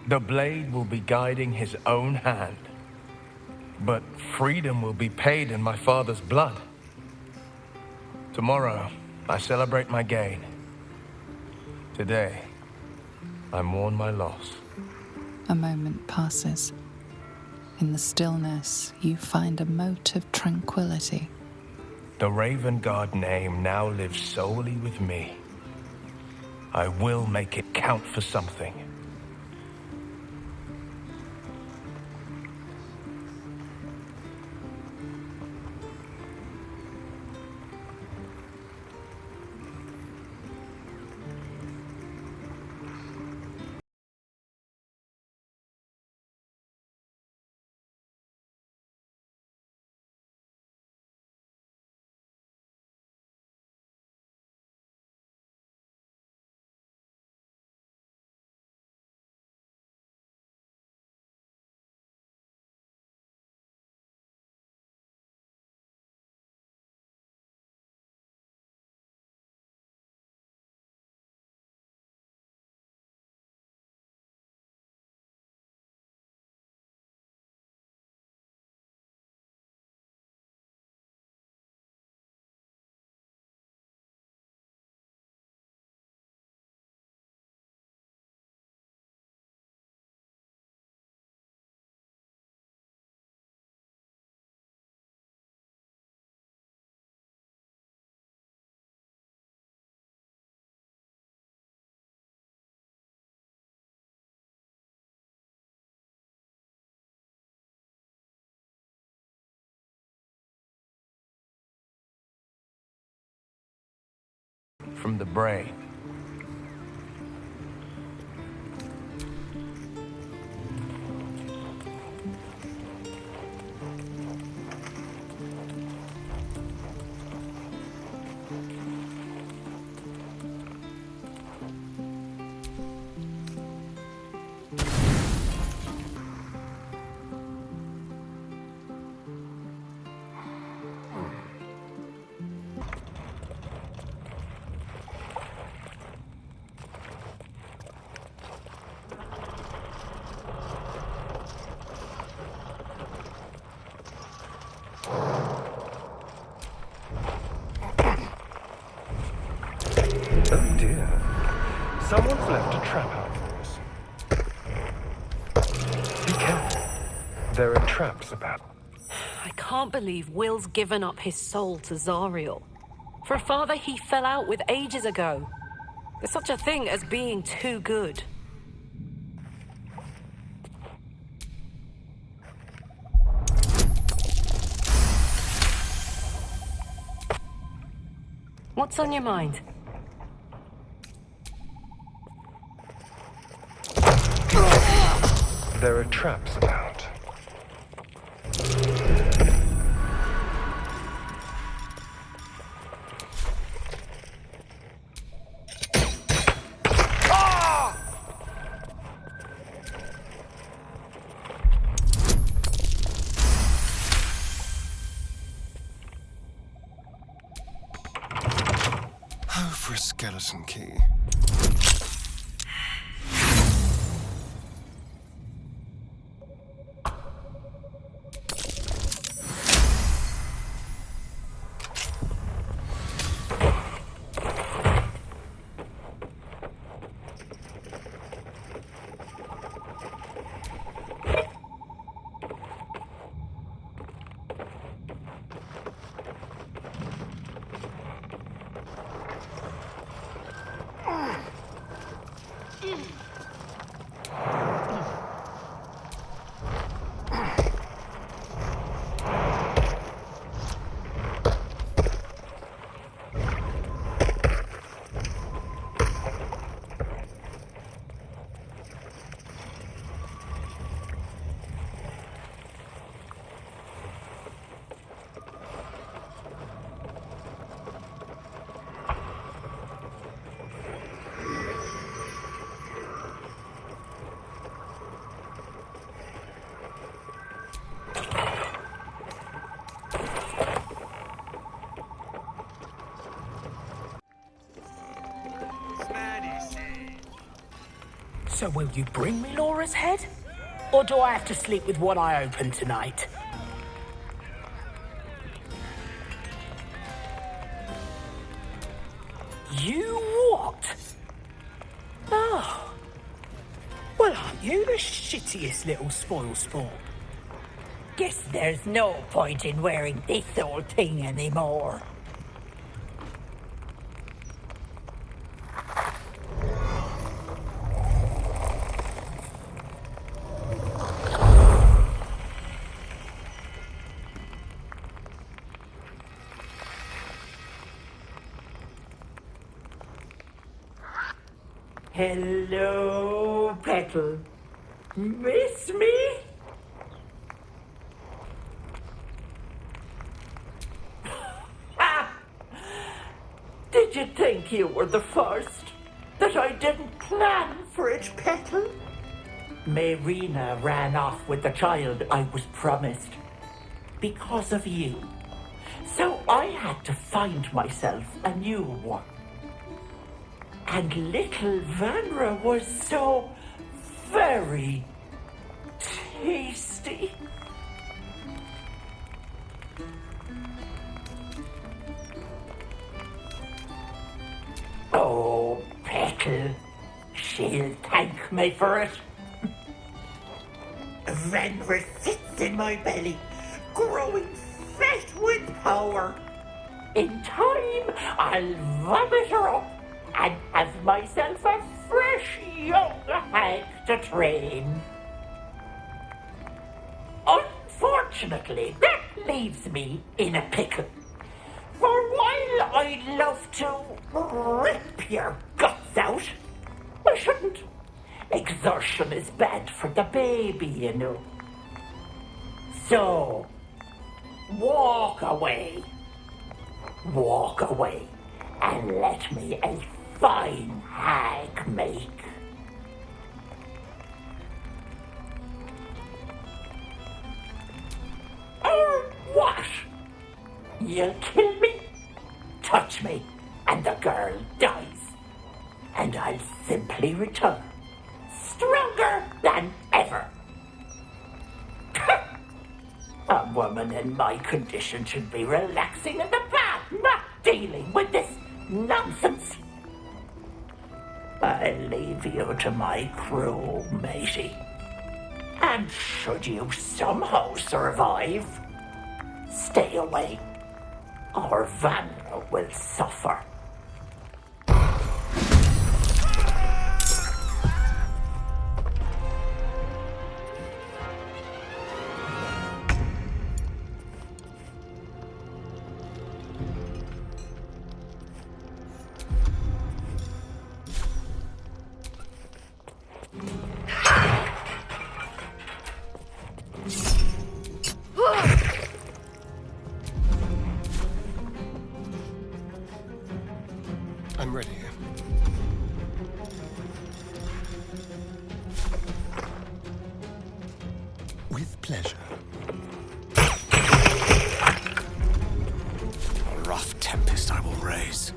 The blade will be guiding his own hand. But freedom will be paid in my father's blood. Tomorrow, I celebrate my gain. Today, I mourn my loss. A moment passes. In the stillness, you find a mote of tranquility. The Raven God name now lives solely with me. I will make it count for something. From the brain. Oh dear. Someone's left a trap out for us. Be careful. There are traps about. I can't believe Will's given up his soul to Zariel. For a father he fell out with ages ago. There's such a thing as being too good. What's on your mind? There are traps about. Oh, for a skeleton key. So will you bring me Laura's head? Or do I have to sleep with one eye open tonight? You what? Oh. Well, aren't you the shittiest little spoil sport? guess there's no point in wearing this old thing anymore. Hello, Petal. Miss me? Did you think you were the first? That I didn't plan for it, Petal? Marina ran off with the child I was promised. Because of you. So I had to find myself a new one. And little Vanra was so very tasty. Oh, Petal, she'll thank me for it. Vanra sits in my belly, growing fat with power. In time, I'll vomit her up and have myself a fresh young hag to train. Unfortunately, that leaves me in a pickle. For while I'd love to rip your guts out, I shouldn't. Exertion is bad for the baby, you know. So, walk away. Walk away and let me a fine hag make. Or what? You'll kill me, touch me, and the girl dies. And I'll simply return, stronger than ever. A woman in my condition should be relaxing in the bath, not dealing with this nonsense. I'll leave you to my crew, matey. And should you somehow survive, stay away, or Vanra will suffer. I'm ready. With pleasure. A rough tempest I will raise.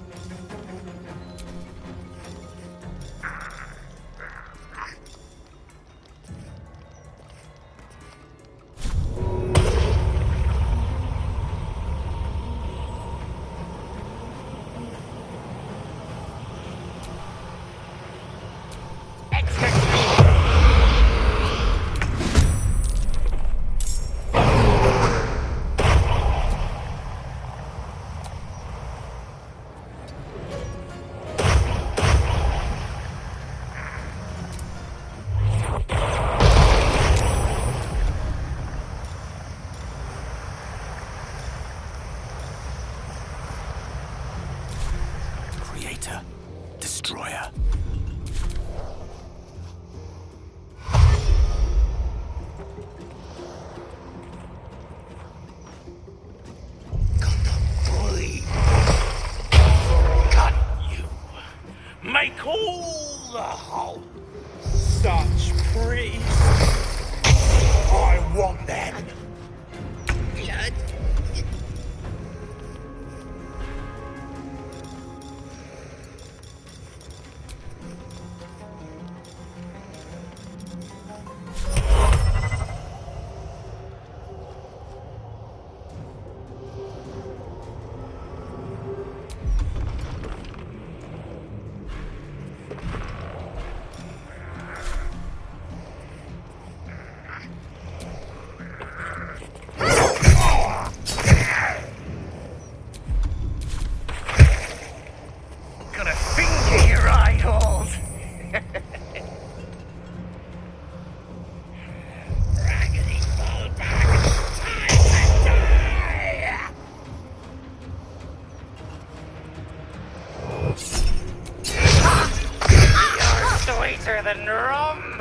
rum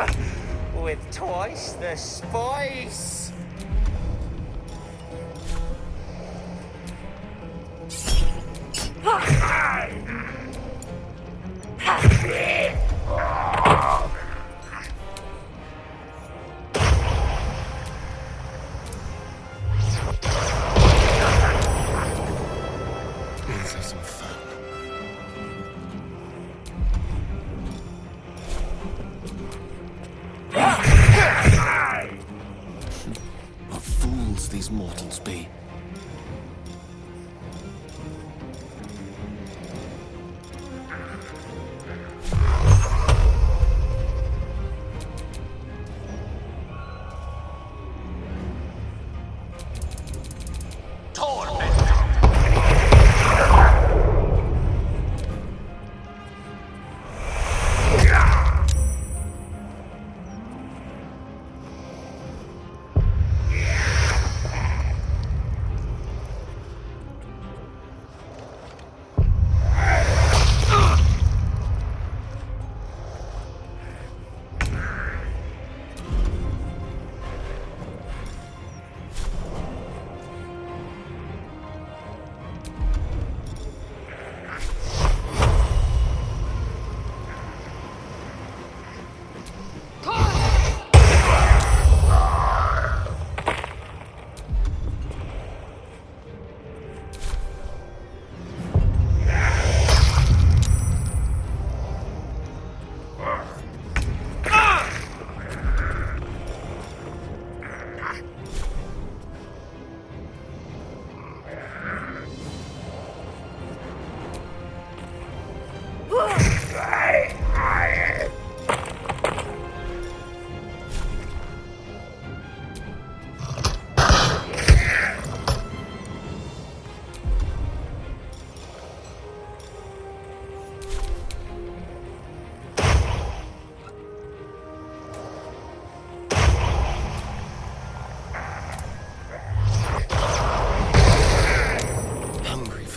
with twice the spice. Let's have some fun. What fools these mortals be.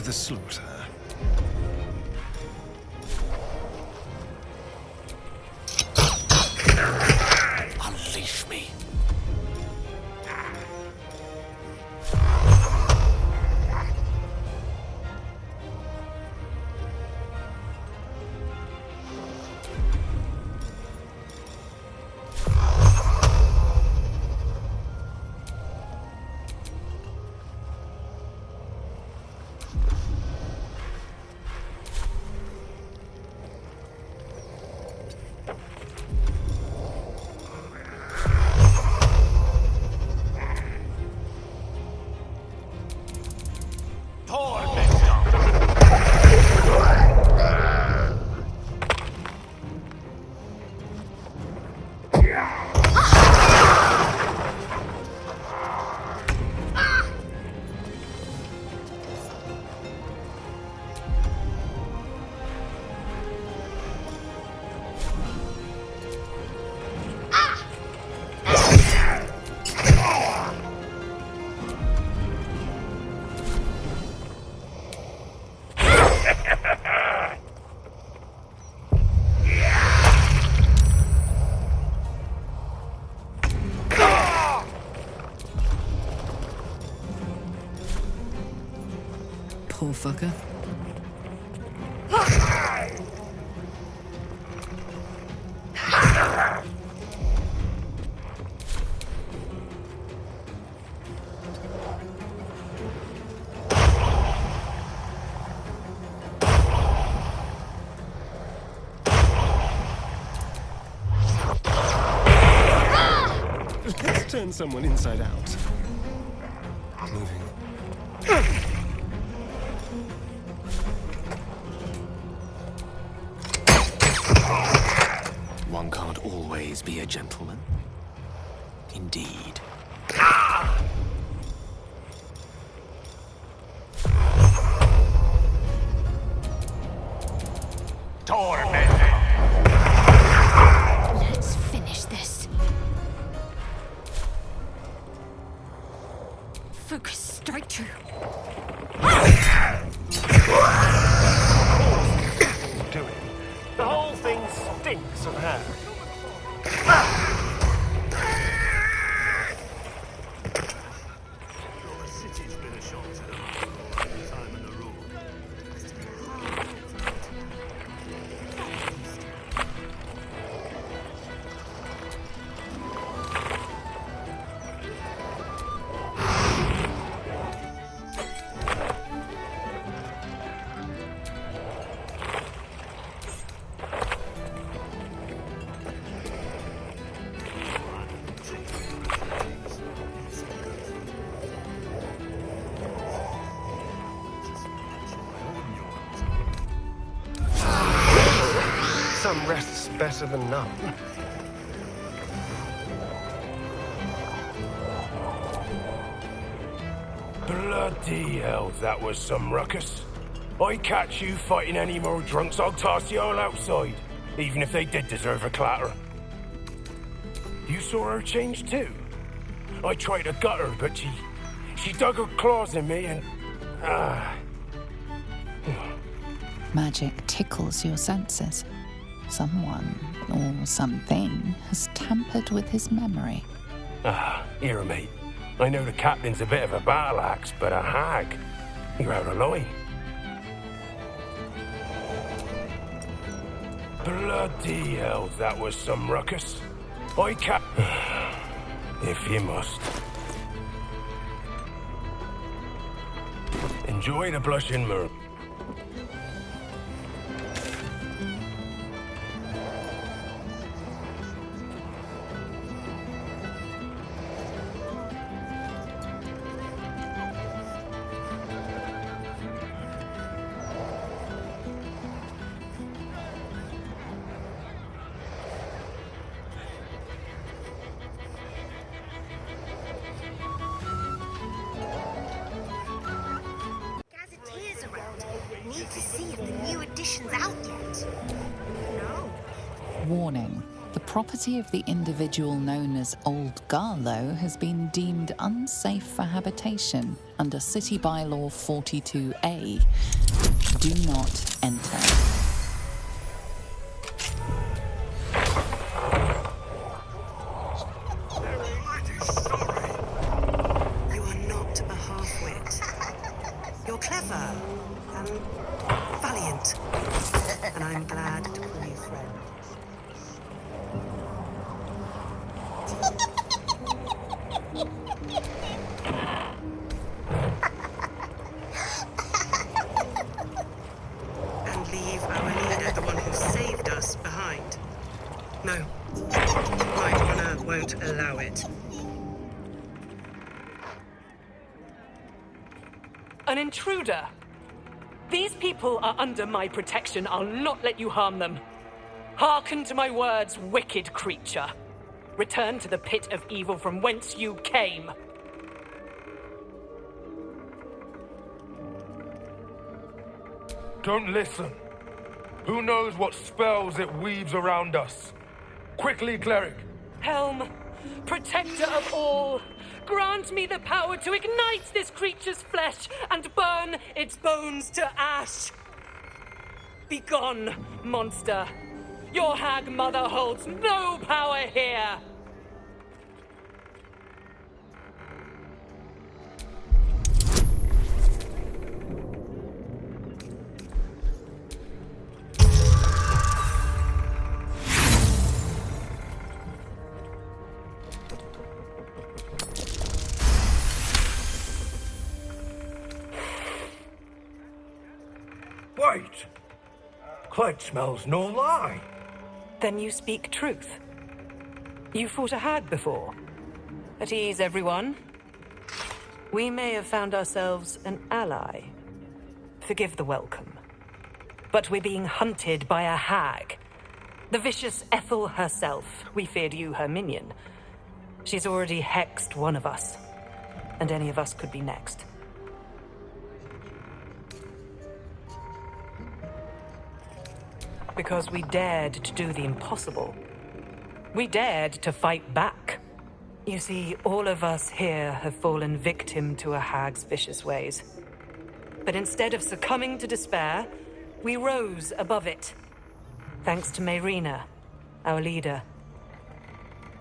The slaughter. Unleash me. Poor fucker. Let's turn someone inside out. Moving. One can't always be a gentleman. Indeed. Let's finish this. Focus, strike true. The whole thing stinks of her. Some rest's better than none. Bloody hell, that was some ruckus. I catch you fighting any more drunks, I'll toss you all outside, even if they did deserve a clatter. You saw her change too? I tried to gut her, but she dug her claws in me and... Magic tickles your senses. Someone or something has tampered with his memory. Here, mate. I know the captain's a bit of a battle axe, but a hag. You're out of line. Bloody hell, that was some ruckus. If you must. Enjoy the blushing mer. Need to see if the new edition's out yet. No. Warning. The property of the individual known as Old Garlow has been deemed unsafe for habitation under City Bylaw 42A. Do not enter. You are not a half-wit. You're clever and valiant, and I'm glad to call you friend. And leave our leader, the one who saved us, behind. No, my honor won't allow it. An intruder? These people are under my protection. I'll not let you harm them. Hearken to my words, wicked creature. Return to the pit of evil from whence you came. Don't listen. Who knows what spells it weaves around us? Quickly, cleric. Helm, protector of all, grant me the power to ignite this creature's flesh and burn its bones to ash. Begone, monster. Your hag mother holds no power here. Wait! Clyde smells no lie. Then you speak truth. You fought a hag before. At ease, everyone. We may have found ourselves an ally. Forgive the welcome. But we're being hunted by a hag. The vicious Ethel herself. We feared you, her minion. She's already hexed one of us. And any of us could be next. Because we dared to do the impossible. We dared to fight back. You see, all of us here have fallen victim to a hag's vicious ways. But instead of succumbing to despair, we rose above it. Thanks to Mayrina, our leader.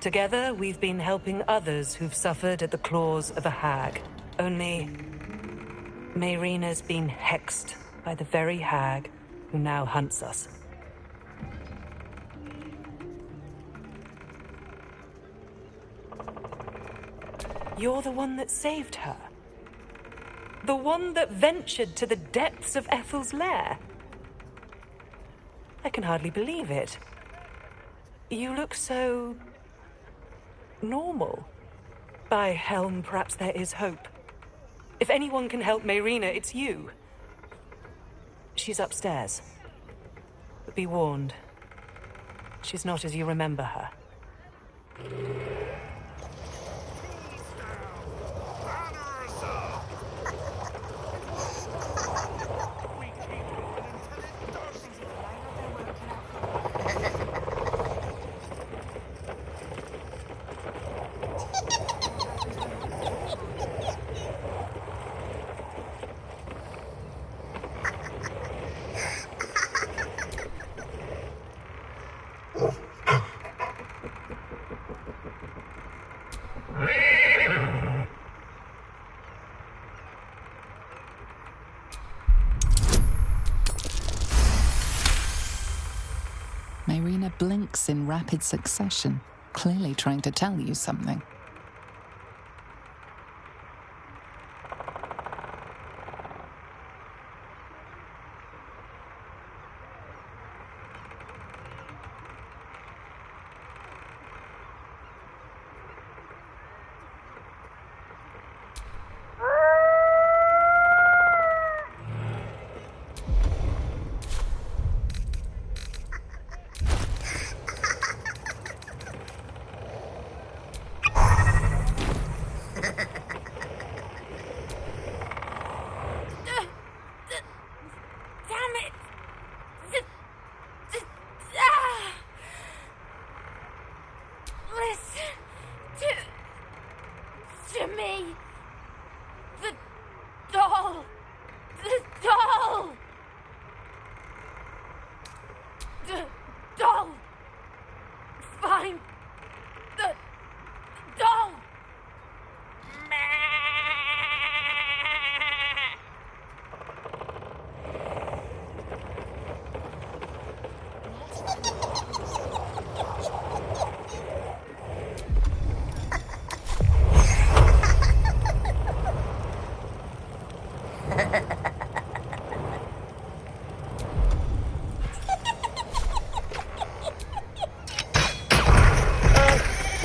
Together, we've been helping others who've suffered at the claws of a hag. Only, Mayrina's been hexed by the very hag who now hunts us. You're the one that saved her. The one that ventured to the depths of Ethel's lair. I can hardly believe it. You look so... normal. By Helm, perhaps there is hope. If anyone can help Mayrina, it's you. She's upstairs. But be warned. She's not as you remember her. Mayrina blinks in rapid succession, clearly trying to tell you something.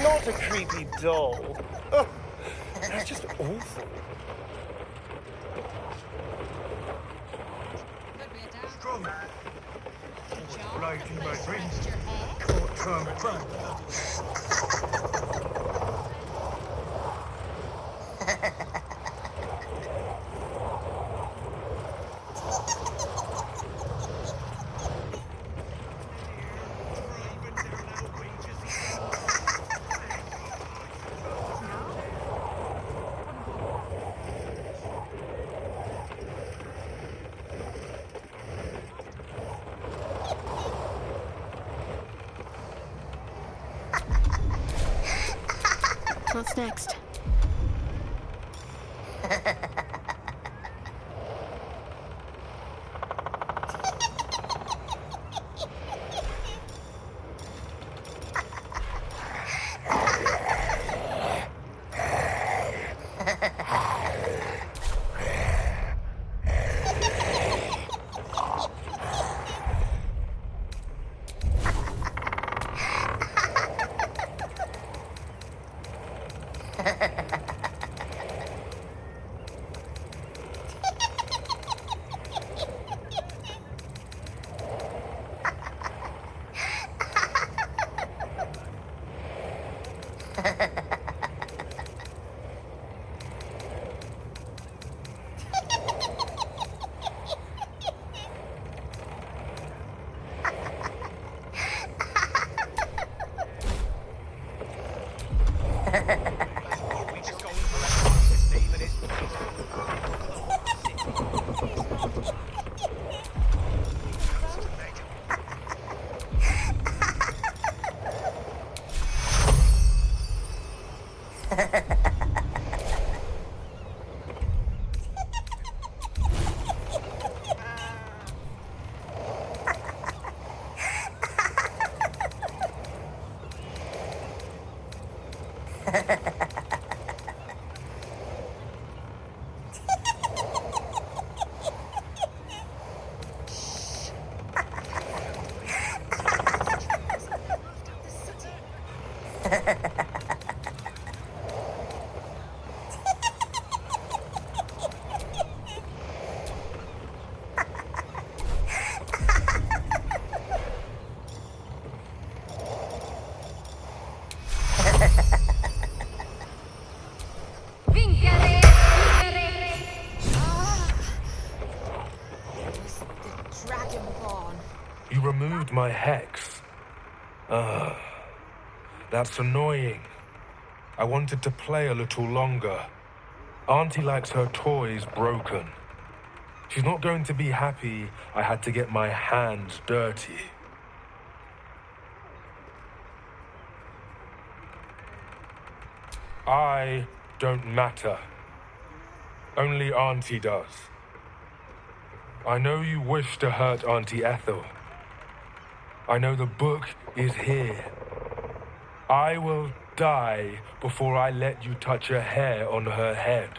Not a creepy doll. Oh, that's just awful. Strong. Right, my friend. Short-term fun. What's next? You removed my hex. That's annoying. I wanted to play a little longer. Auntie likes her toys broken. She's not going to be happy I had to get my hands dirty. I don't matter. Only Auntie does. I know you wish to hurt Auntie Ethel. I know the book is here. I will die before I let you touch a hair on her head.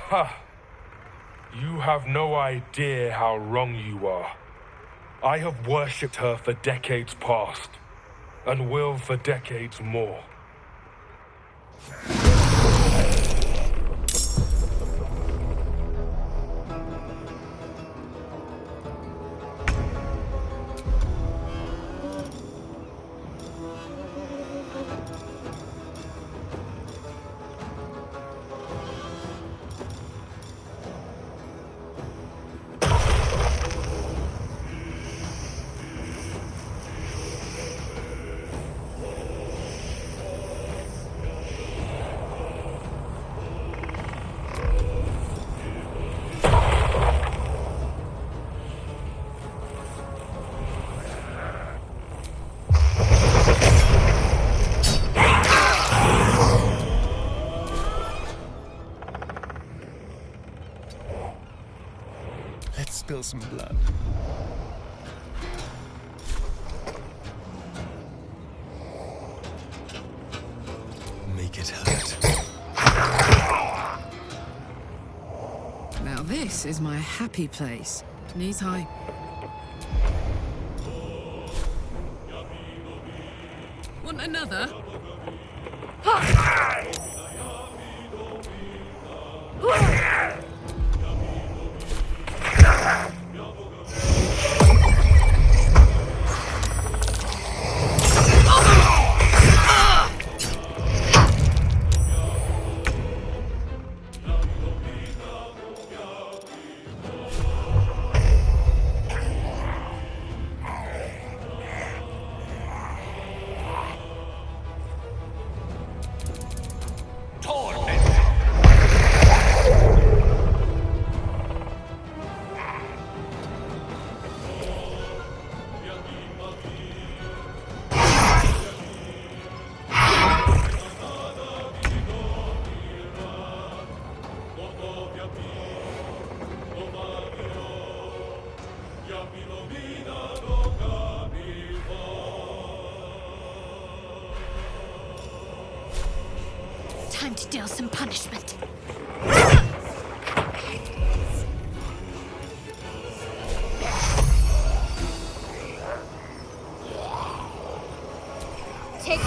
Ha! You have no idea how wrong you are. I have worshipped her for decades past, and will for decades more. Spill some blood. Make it hurt. Now this is my happy place. Knees high. Want another? Time to deal some punishment. Take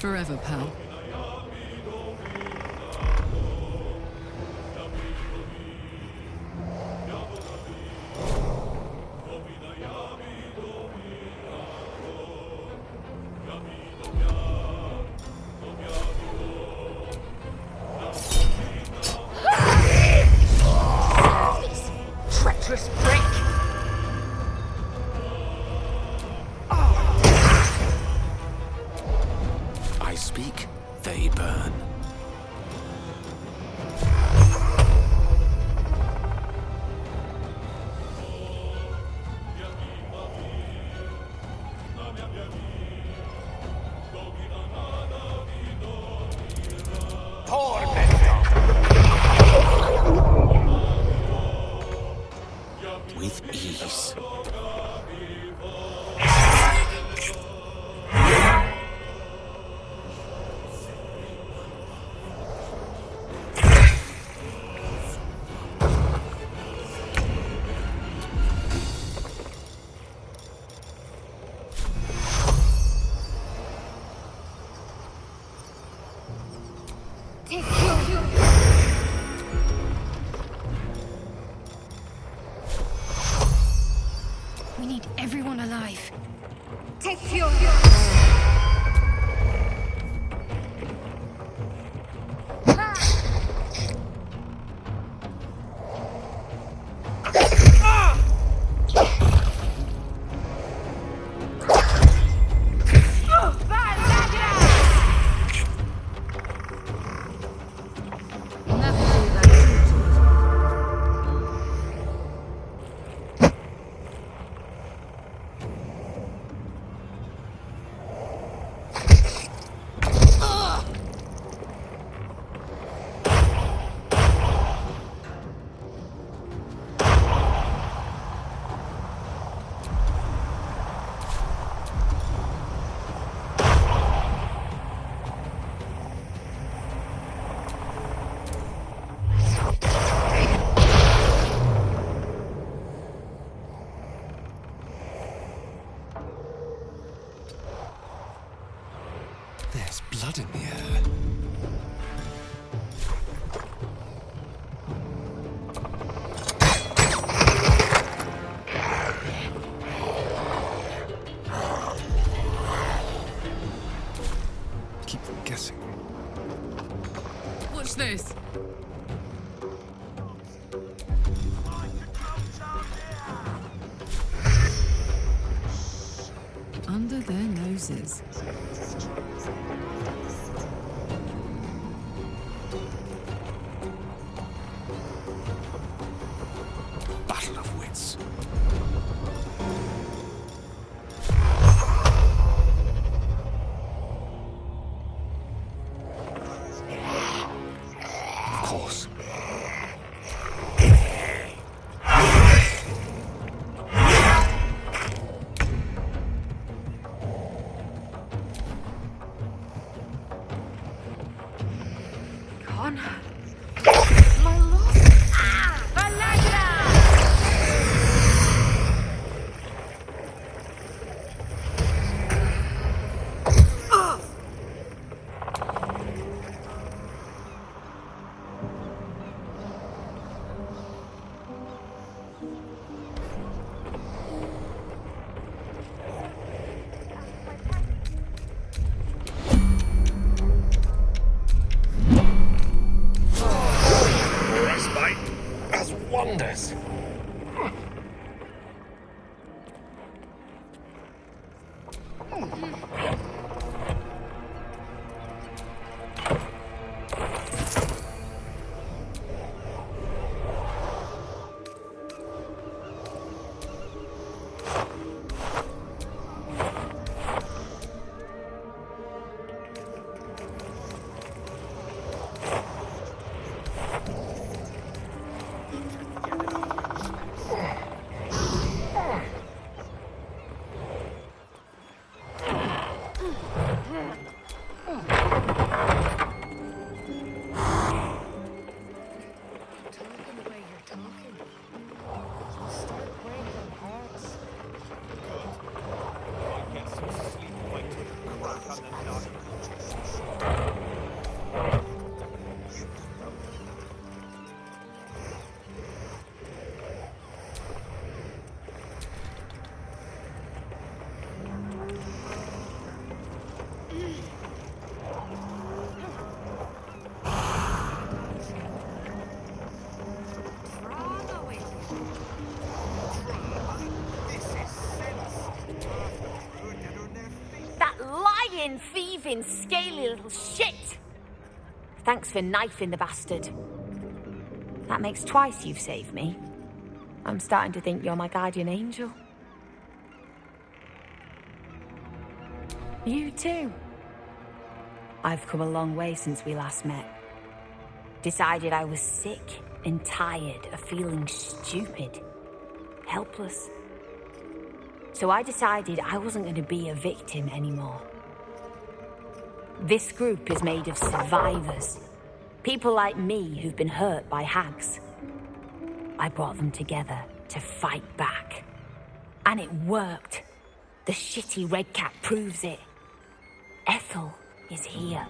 Forever, pal. Treacherous freak! I speak, they burn. With ease. We need everyone alive. Take your... There's blood in the air. Keep them guessing. Watch this. Under their noses. Battle of wits. Of course. Con. My lord. Valagra! Respite has wonders. lying, thieving, scaly little shit! Thanks for knifing the bastard. That makes twice you've saved me. I'm starting to think you're my guardian angel. You too. I've come a long way since we last met. Decided I was sick and tired of feeling stupid, helpless. So I decided I wasn't going to be a victim anymore. This group is made of survivors. People like me who've been hurt by hags. I brought them together to fight back. And it worked. The shitty red cap proves it. Ethel is here.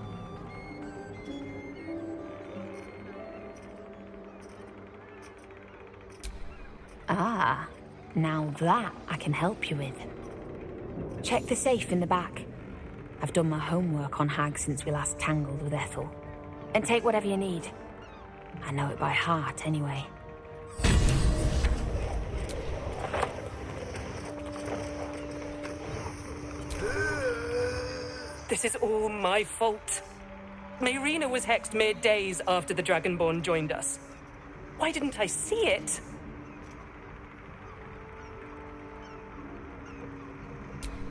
Ah, now that I can help you with. Check the safe in the back. I've done my homework on hags since we last tangled with Ethel. And take whatever you need. I know it by heart anyway. This is all my fault. Mayrina was hexed mere days after the Dragonborn joined us. Why didn't I see it?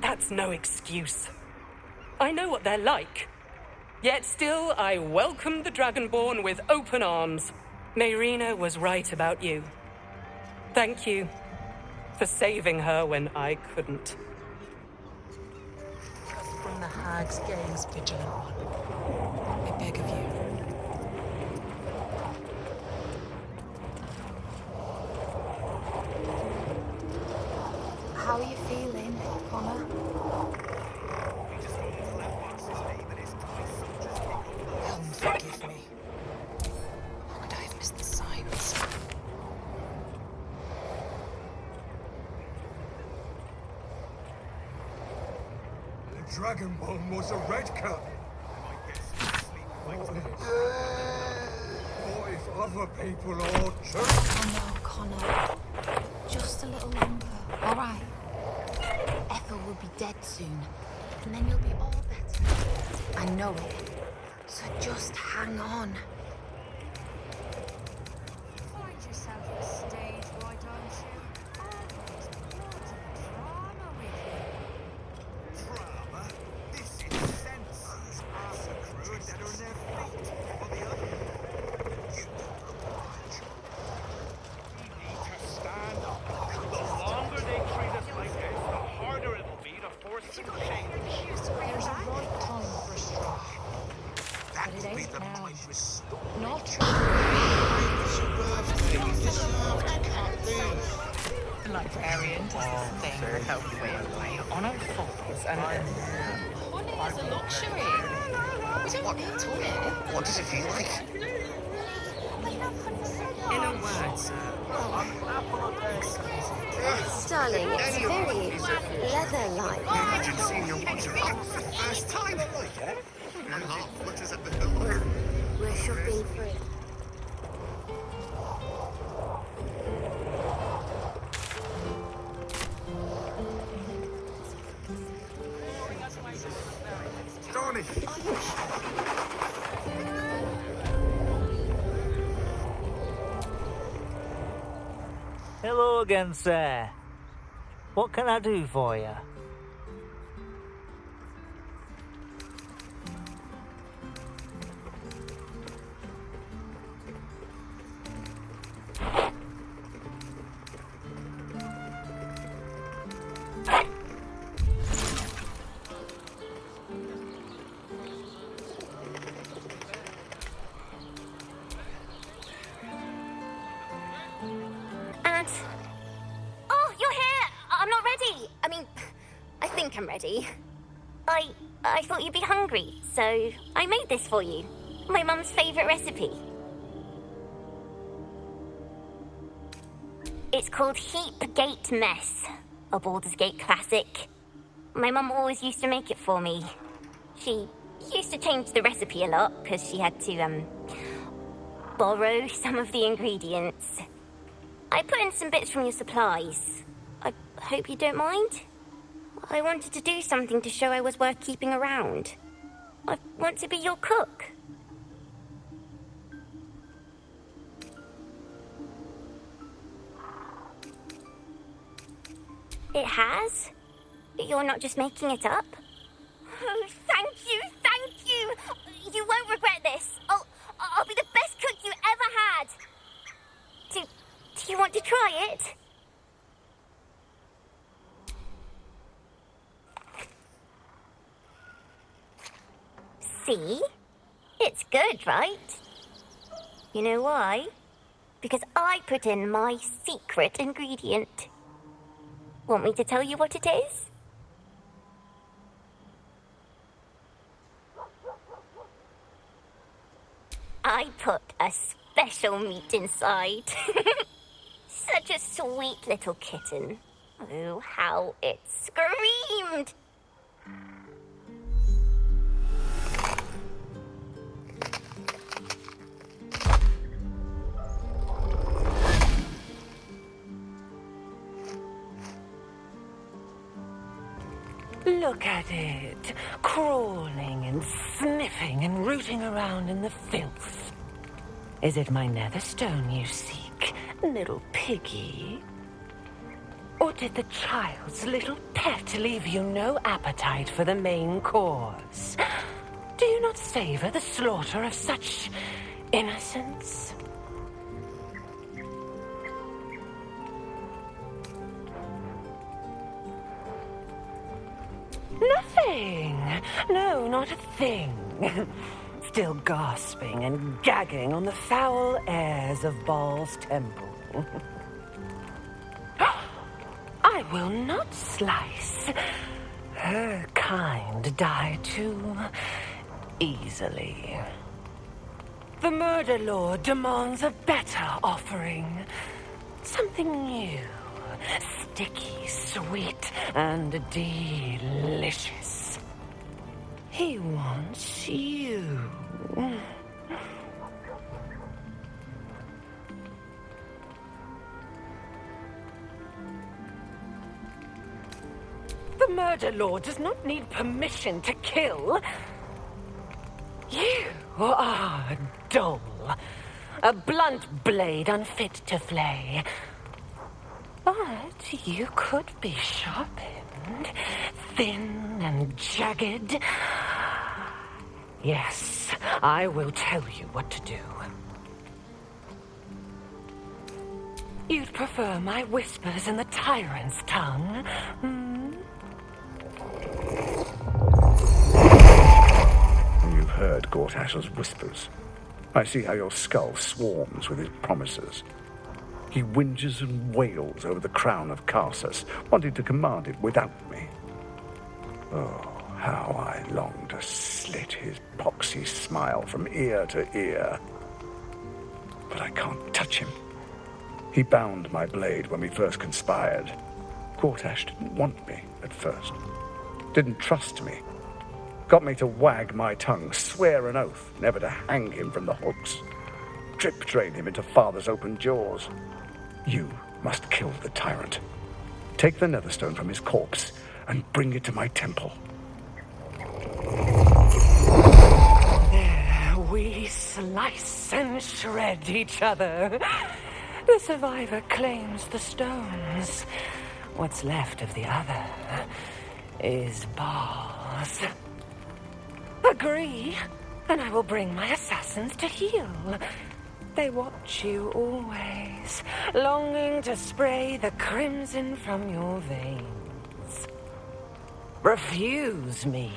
That's no excuse. I know what they're like. Yet still, I welcomed the Dragonborn with open arms. Mayrina was right about you. Thank you for saving her when I couldn't. From the Hag's gaze, Vigilant One. I beg of you. How are you feeling, Connor? Forgive me. How could I have missed the signs? The Dragonborn was a red cap. What if other people are too? Oh no, Connor. Just a little longer, all right? Ethel will be dead soon, and then you'll be all better. I know it. So just hang on. Find yourself a stage, why don't you? Always loads of drama with you. Drama? This is sense. Half the crew are dead on their feet. Or the other. You need to stand up. The longer they treat us like this, the harder it will be to force some change. There's a right time for a strike. That But it will be ain't the now. point we stop. Not It's your birthday. This half can't lose. The librarian does this thing with her railway on her falls and honey is a luxury. We don't need to live. What does it feel like? In a word, sir. Darling, it's very leather-like. Imagine seeing your watcher for the first time. Yeah? And half what is at the door. We're shopping for it. Johnny! Hello again, sir. What can I do for you? And... Oh, you're here! I'm not ready! I mean, I think I'm ready. I thought you'd be hungry, so I made this for you. My mum's favourite recipe. It's called Heap Gate Mess, a Baldur's Gate classic. My mum always used to make it for me. She used to change the recipe a lot, because she had to, borrow some of the ingredients. I put in some bits from your supplies. I hope you don't mind. I wanted to do something to show I was worth keeping around. I want to be your cook. It has? You're not just making it up? Oh, thank you, thank you! You won't regret this. I'll be the best cook you ever had. Do you want to try it? See? It's good, right? You know why? Because I put in my secret ingredient. Want me to tell you what it is? I put a special meat inside. Such a sweet little kitten. Oh, how it screamed! Look at it, crawling and sniffing and rooting around in the filth. Is it my netherstone you seek, little piggy? Or did the child's little pet leave you no appetite for the main course? Do you not savor the slaughter of such innocence? Nothing. No, not a thing. Still gasping and gagging on the foul airs of Baal's temple. I will not slice. Her kind die too easily. The Murder Lord demands a better offering. Something new. Sticky, sweet, and delicious. He wants you. The Murder Lord does not need permission to kill. You are dull. A blunt blade unfit to flay. But you could be sharpened, thin and jagged. Yes, I will tell you what to do. You'd prefer my whispers in the tyrant's tongue? You've heard Gortash's whispers. I see how your skull swarms with his promises. He whinges and wails over the crown of Karsus, wanting to command it without me. Oh, how I long to slit his poxy smile from ear to ear. But I can't touch him. He bound my blade when we first conspired. Gortash didn't want me at first. Didn't trust me. Got me to wag my tongue, swear an oath never to hang him from the hooks. Drip-drain him into father's open jaws. You must kill the tyrant. Take the netherstone from his corpse and bring it to my temple. There we slice and shred each other. The survivor claims the stones. What's left of the other is Baal's. Agree, and I will bring my assassins to heal. They watch you always, longing to spray the crimson from your veins. Refuse me,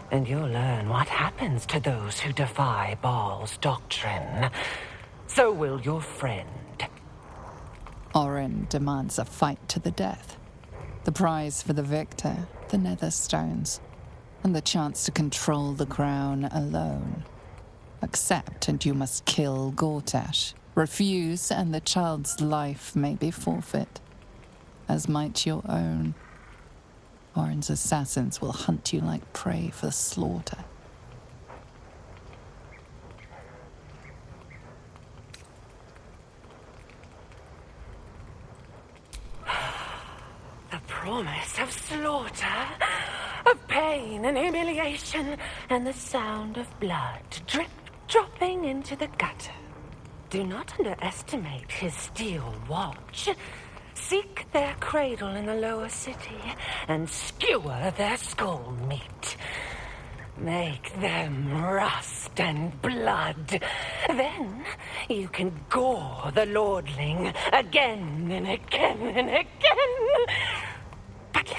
and you'll learn what happens to those who defy Baal's doctrine. So will your friend. Orin demands a fight to the death. The prize for the victor, the Netherstones, and the chance to control the crown alone. Accept and you must kill Gortash. Refuse and the child's life may be forfeit, as might your own. Orin's assassins will hunt you like prey for slaughter. The promise of slaughter, of pain and humiliation, and the sound of blood dropping into the gutter. Do not underestimate his steel watch. Seek their cradle in the lower city and skewer their skull meat. Make them rust and blood. Then you can gore the lordling again and again and again. But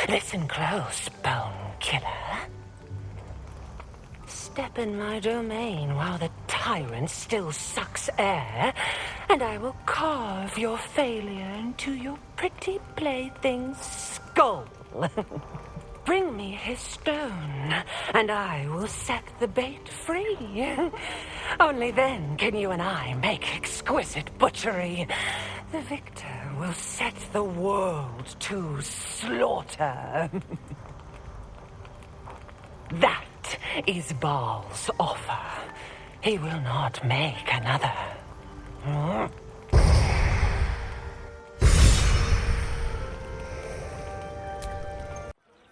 listen close, Bone Killer. Step in my domain while the tyrant still sucks air, and I will carve your failure into your pretty plaything's skull. Bring me his stone, and I will set the bait free. Only then can you and I make exquisite butchery. The victor will set the world to slaughter. That is Baal's offer. He will not make another.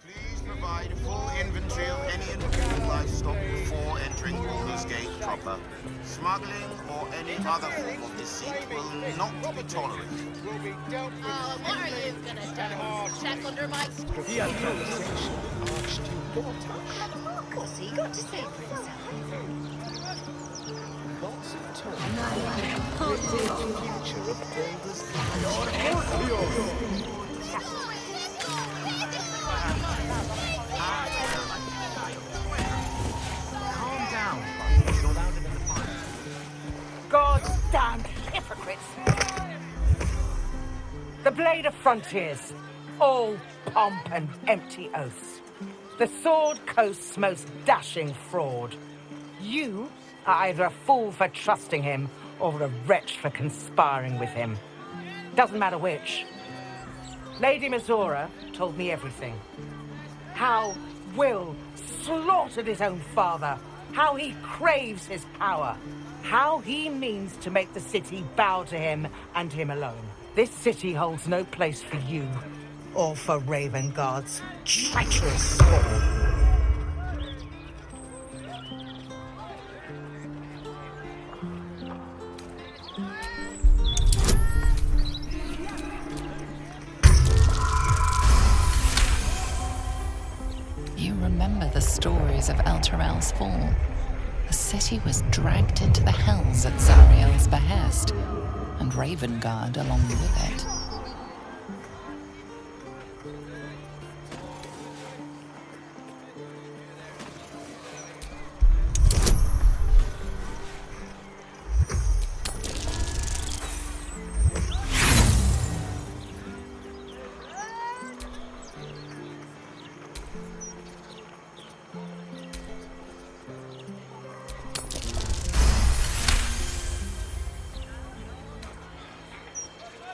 Please provide a full inventory of any and all livestock before entering Baldur's Gate proper. Smuggling or any other form of deceit will not be tolerated. What are you gonna do? Check under my... He had a conversation with Archduke Gortash. What's he got to say for himself? Lots of talk about the future of Baldur's Calm down. You're louder than the fire. Goddamn hypocrites! The Blade of Frontiers, all pomp and empty oaths. The Sword Coast's most dashing fraud. You are either a fool for trusting him or a wretch for conspiring with him. Doesn't matter which. Lady Mizora told me everything. How Will slaughtered his own father. How he craves his power. How he means to make the city bow to him and him alone. This city holds no place for you or for Raven Guard's treacherous soul. You remember the stories of Elturel's fall. The city was dragged into the hells at Zariel's behest, and Ravengard along with it.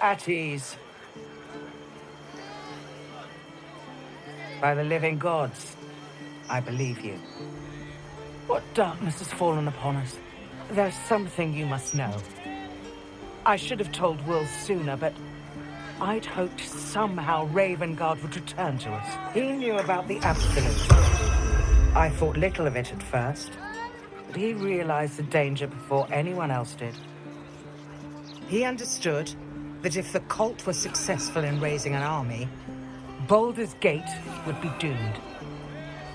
At ease. By the living gods, I believe you. What darkness has fallen upon us? There's something you must know. I should have told Will sooner, but I'd hoped somehow Ravengard would return to us. He knew about the Absolute. I thought little of it at first, but he realized the danger before anyone else did. He understood that if the cult was successful in raising an army, Baldur's Gate would be doomed.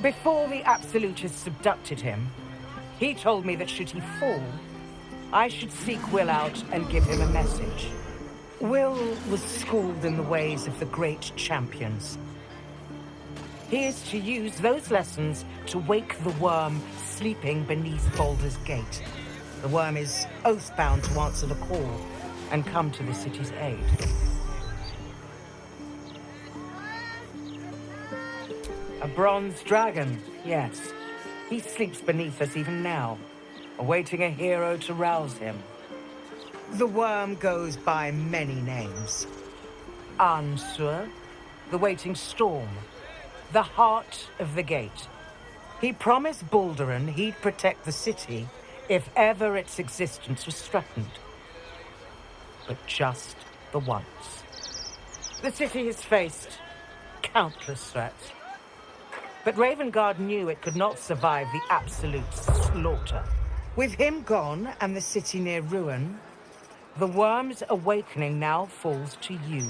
Before the Absolutists abducted him, he told me that should he fall, I should seek Will out and give him a message. Will was schooled in the ways of the great champions. He is to use those lessons to wake the worm sleeping beneath Baldur's Gate. The worm is oath-bound to answer the call and come to the city's aid. A bronze dragon, yes. He sleeps beneath us even now, awaiting a hero to rouse him. The worm goes by many names. Ansur, the waiting storm, the heart of the gate. He promised Baldurin he'd protect the city if ever its existence was threatened. But just the once. The city has faced countless threats. But Ravengard knew it could not survive the absolute slaughter. With him gone and the city near ruin, the worm's awakening now falls to you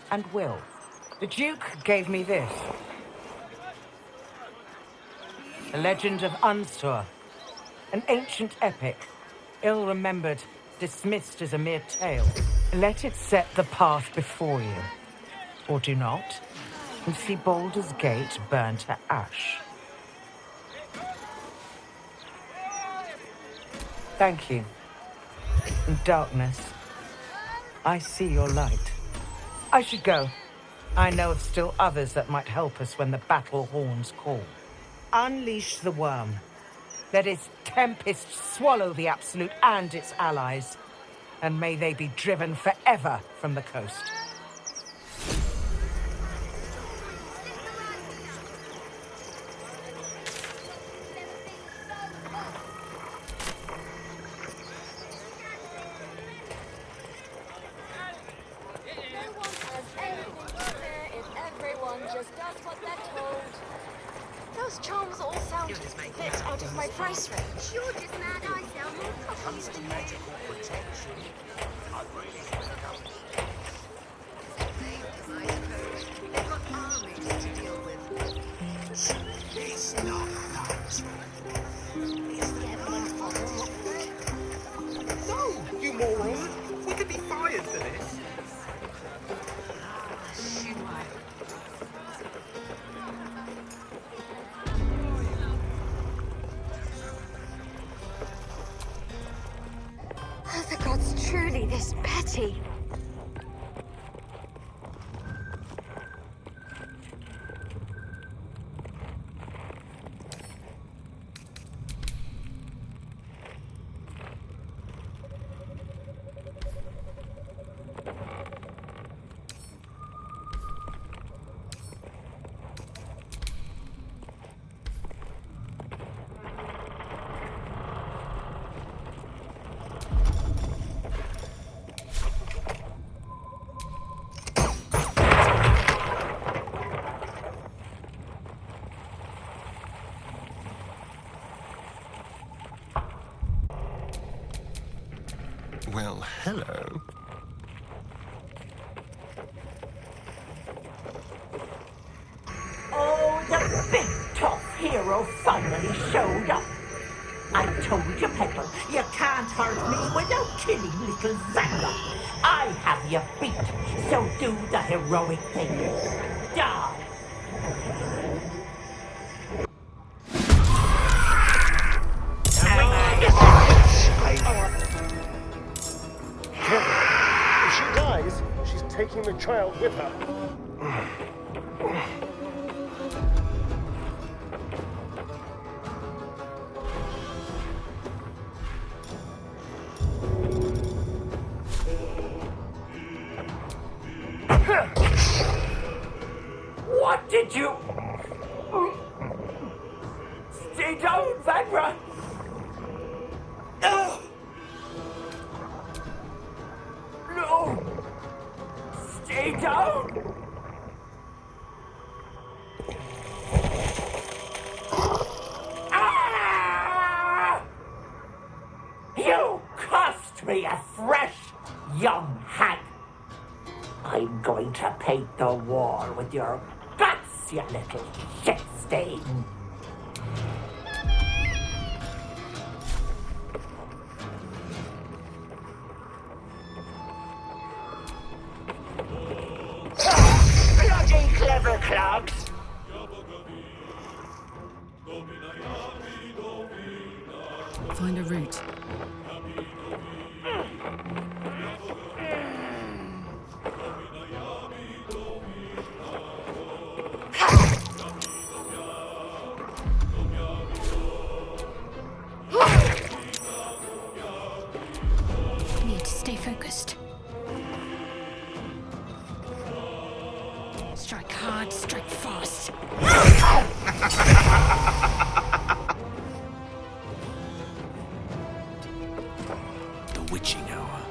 and Will. The Duke gave me this. The Legend of Unsur. An ancient epic, ill-remembered, dismissed as a mere tale. Let it set the path before you. Or do not, and see Baldur's Gate burn to ash. Thank you. In darkness, I see your light. I should go. I know of still others that might help us when the battle horns call. Unleash the worm. Let its tempest swallow the Absolute and its allies. And may they be driven forever from the coast. Those charms all sound a bit out of my price range. You're just mad I sell more copies than medical protection. They've got armies to deal with. It's not that. It's the everyone's fault. No, you moron! We could be fired for this. Are the gods truly this petty? Well, hello. Oh, the big tough hero finally showed up. I told you, Petal, you can't hurt me without killing little Zanga. I have you beat, so do the heroic thing. Die. If she dies, she's taking the child with her. What did you... Stay down, Vanra! No! Stay down! Ah! You cost me a fresh, young hag! I'm going to paint the wall with your guts, you little shit stain! Bloody clever clogs! Find a route. Need to stay focused. Strike hard, strike fast. The witching hour.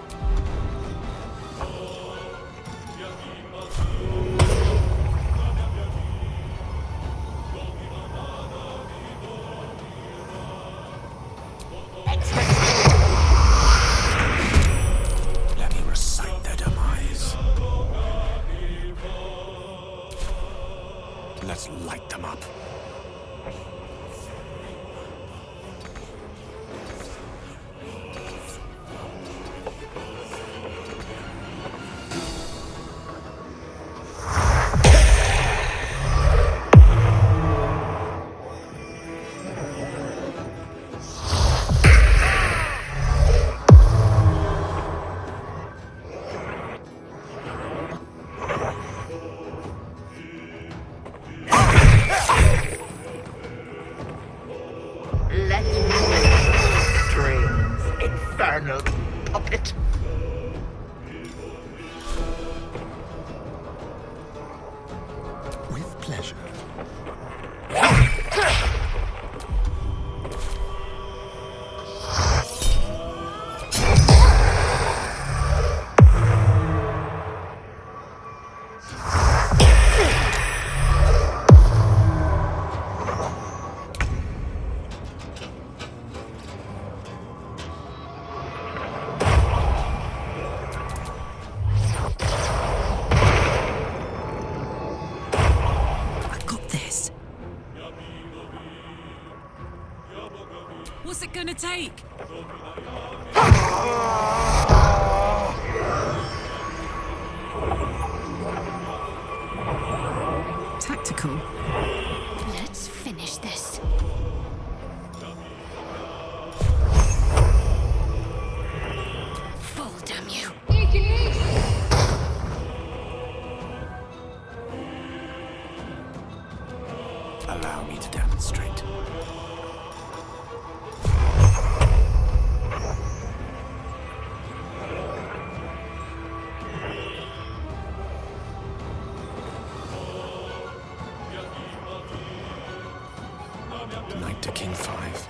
puppet. With pleasure. What's it gonna take? Tactical. Let's finish this. Full, damn you. Allow me to demonstrate. Knight to King 5.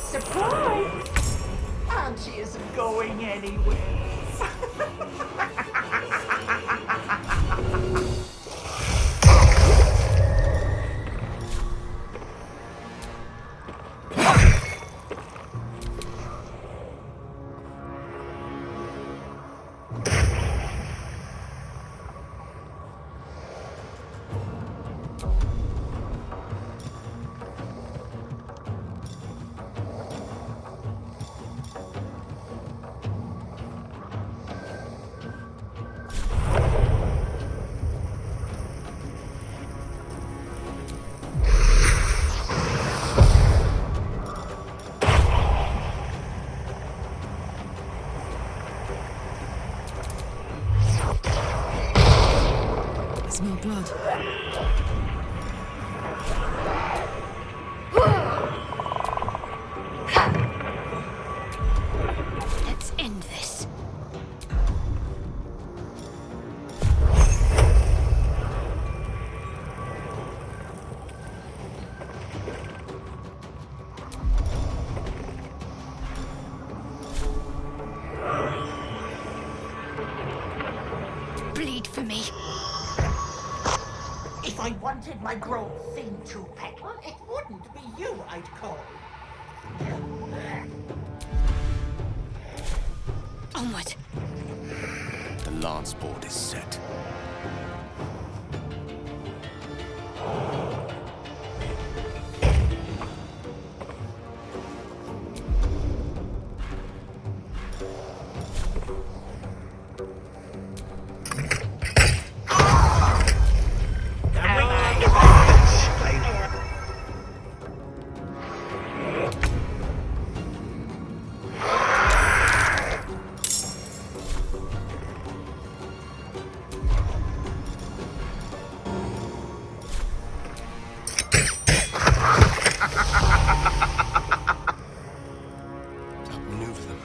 Surprise! Auntie isn't going anywhere. I smell blood. Let's end this. Bleed for me. If I wanted my grown thing to peckle, it wouldn't be you I'd call. Onward. The lance board is set. Outmaneuver them.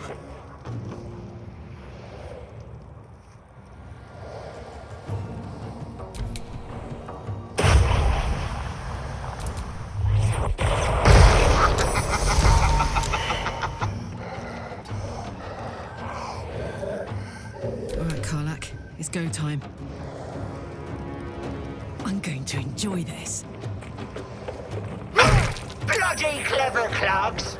All right, Karlak, it's go time. I'm going to enjoy this. Bloody clever clogs!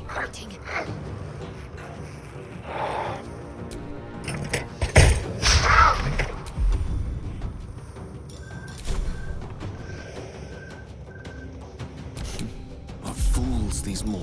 Fighting. What fools these mortals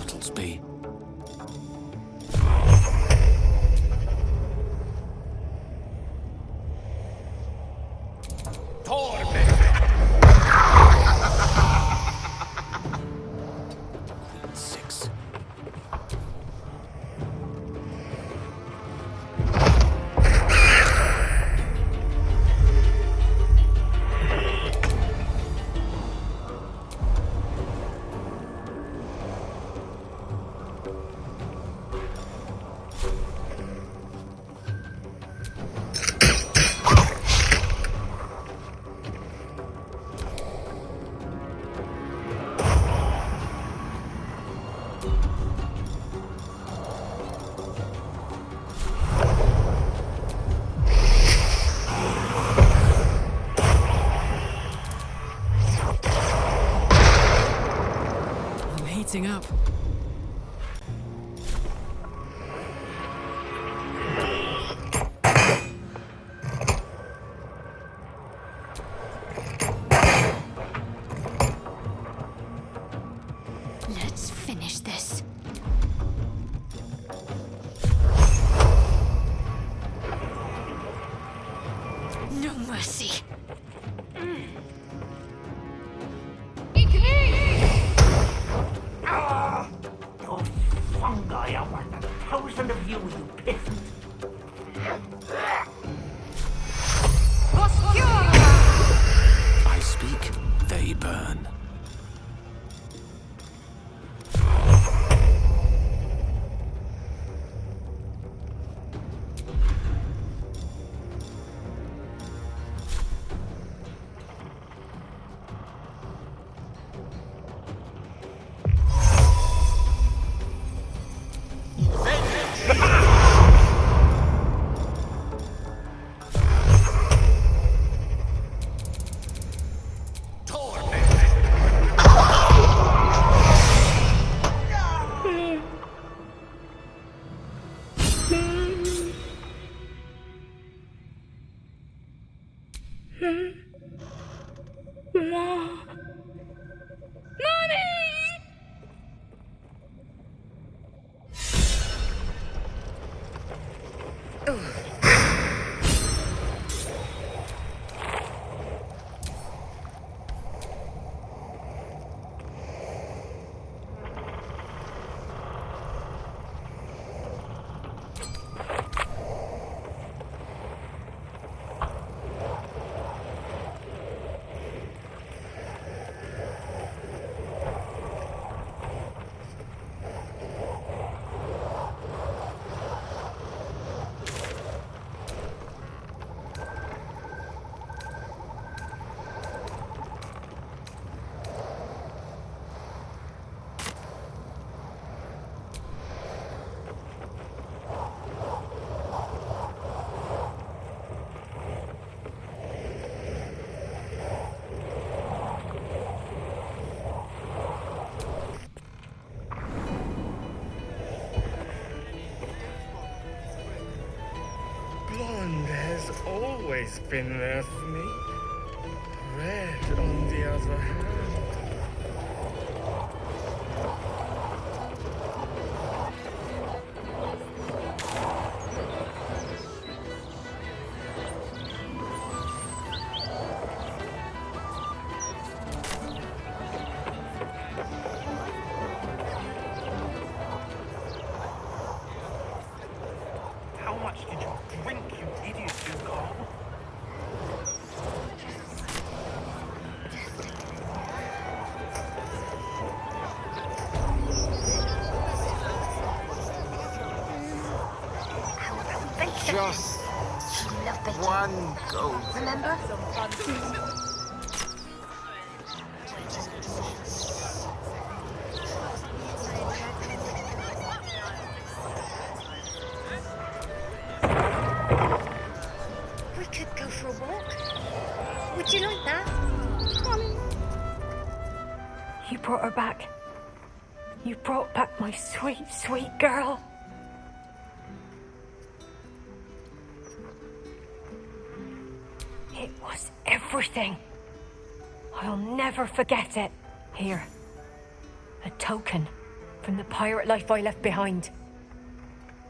everything up. Let's finish this. No mercy. Your fungi are worth 1,000 of you, you peasant. I speak, they burn. Blonde has always been there for me. Red, on the other hand. How much did you drink, you idiot, you Carl? Just one go. Remember? We could go for a walk. Would you like that? You brought her back. You brought back my sweet, sweet girl. It was everything. I'll never forget it. Here, a token from the pirate life I left behind.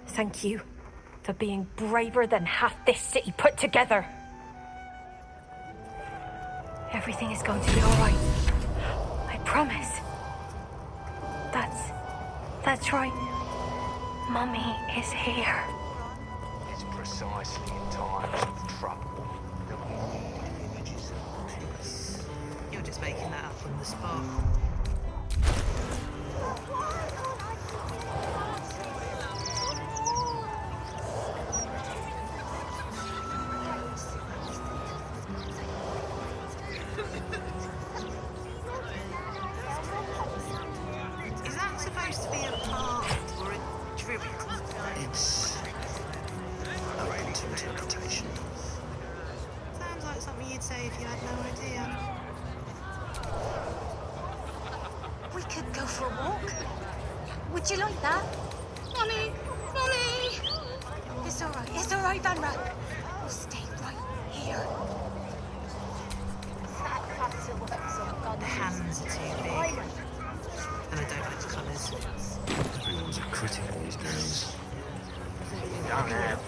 Thank you for being braver than half this city put together. Everything is going to be all right. I promise. That's right. Mummy is here. It's precisely in times of trouble that we need images of peace. You're just making that up on the spot. Is that supposed to be a path or a dribble? It's open to interpretation. Sounds like something you'd say if you had no idea. We could go for a walk. Did you like that? Mommy! Mommy! It's alright, Vanra. We'll stay right here. The hands are too big. And I don't like the colours. Everyone's a critic these days. Don't have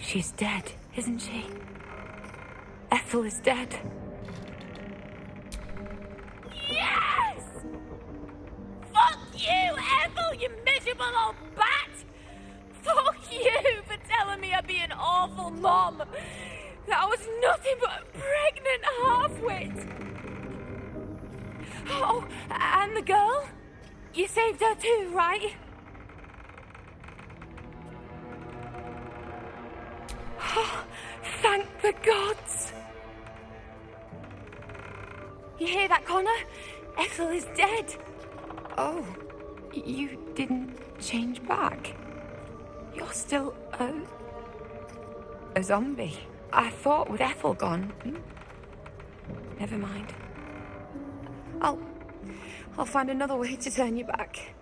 She's dead, isn't she? Ethel is dead. Yes! Fuck you, Ethel, you miserable old bat! Fuck you for telling me I'd be an awful mom. That I was nothing but a pregnant half-wit. Oh, and the girl? You saved her too, right? Oh, thank the gods! You hear that, Connor? Ethel is dead. Oh, you didn't change back? You're still a zombie. I thought with Ethel gone. Never mind. I'll find another way to turn you back.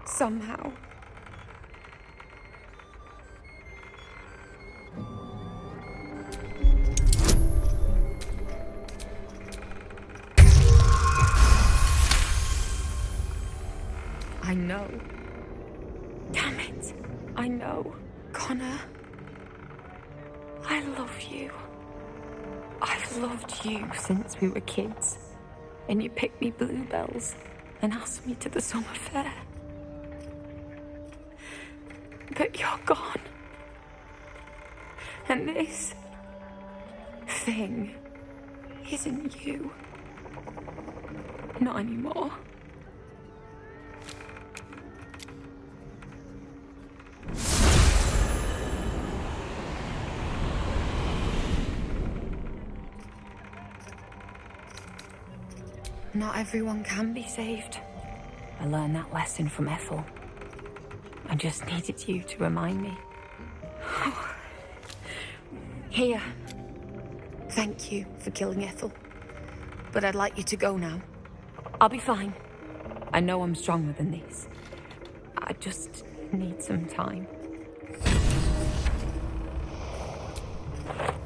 Somehow. I know. Damn it. I know. Connor. I love you. I've loved you since we were kids. And you picked me bluebells and asked me to the summer fair. But you're gone. And this thing isn't you. Not anymore. Not everyone can be saved. I learned that lesson from Ethel. I just needed you to remind me. Here. Thank you for killing Ethel. But I'd like you to go now. I'll be fine. I know I'm stronger than this. I just need some time.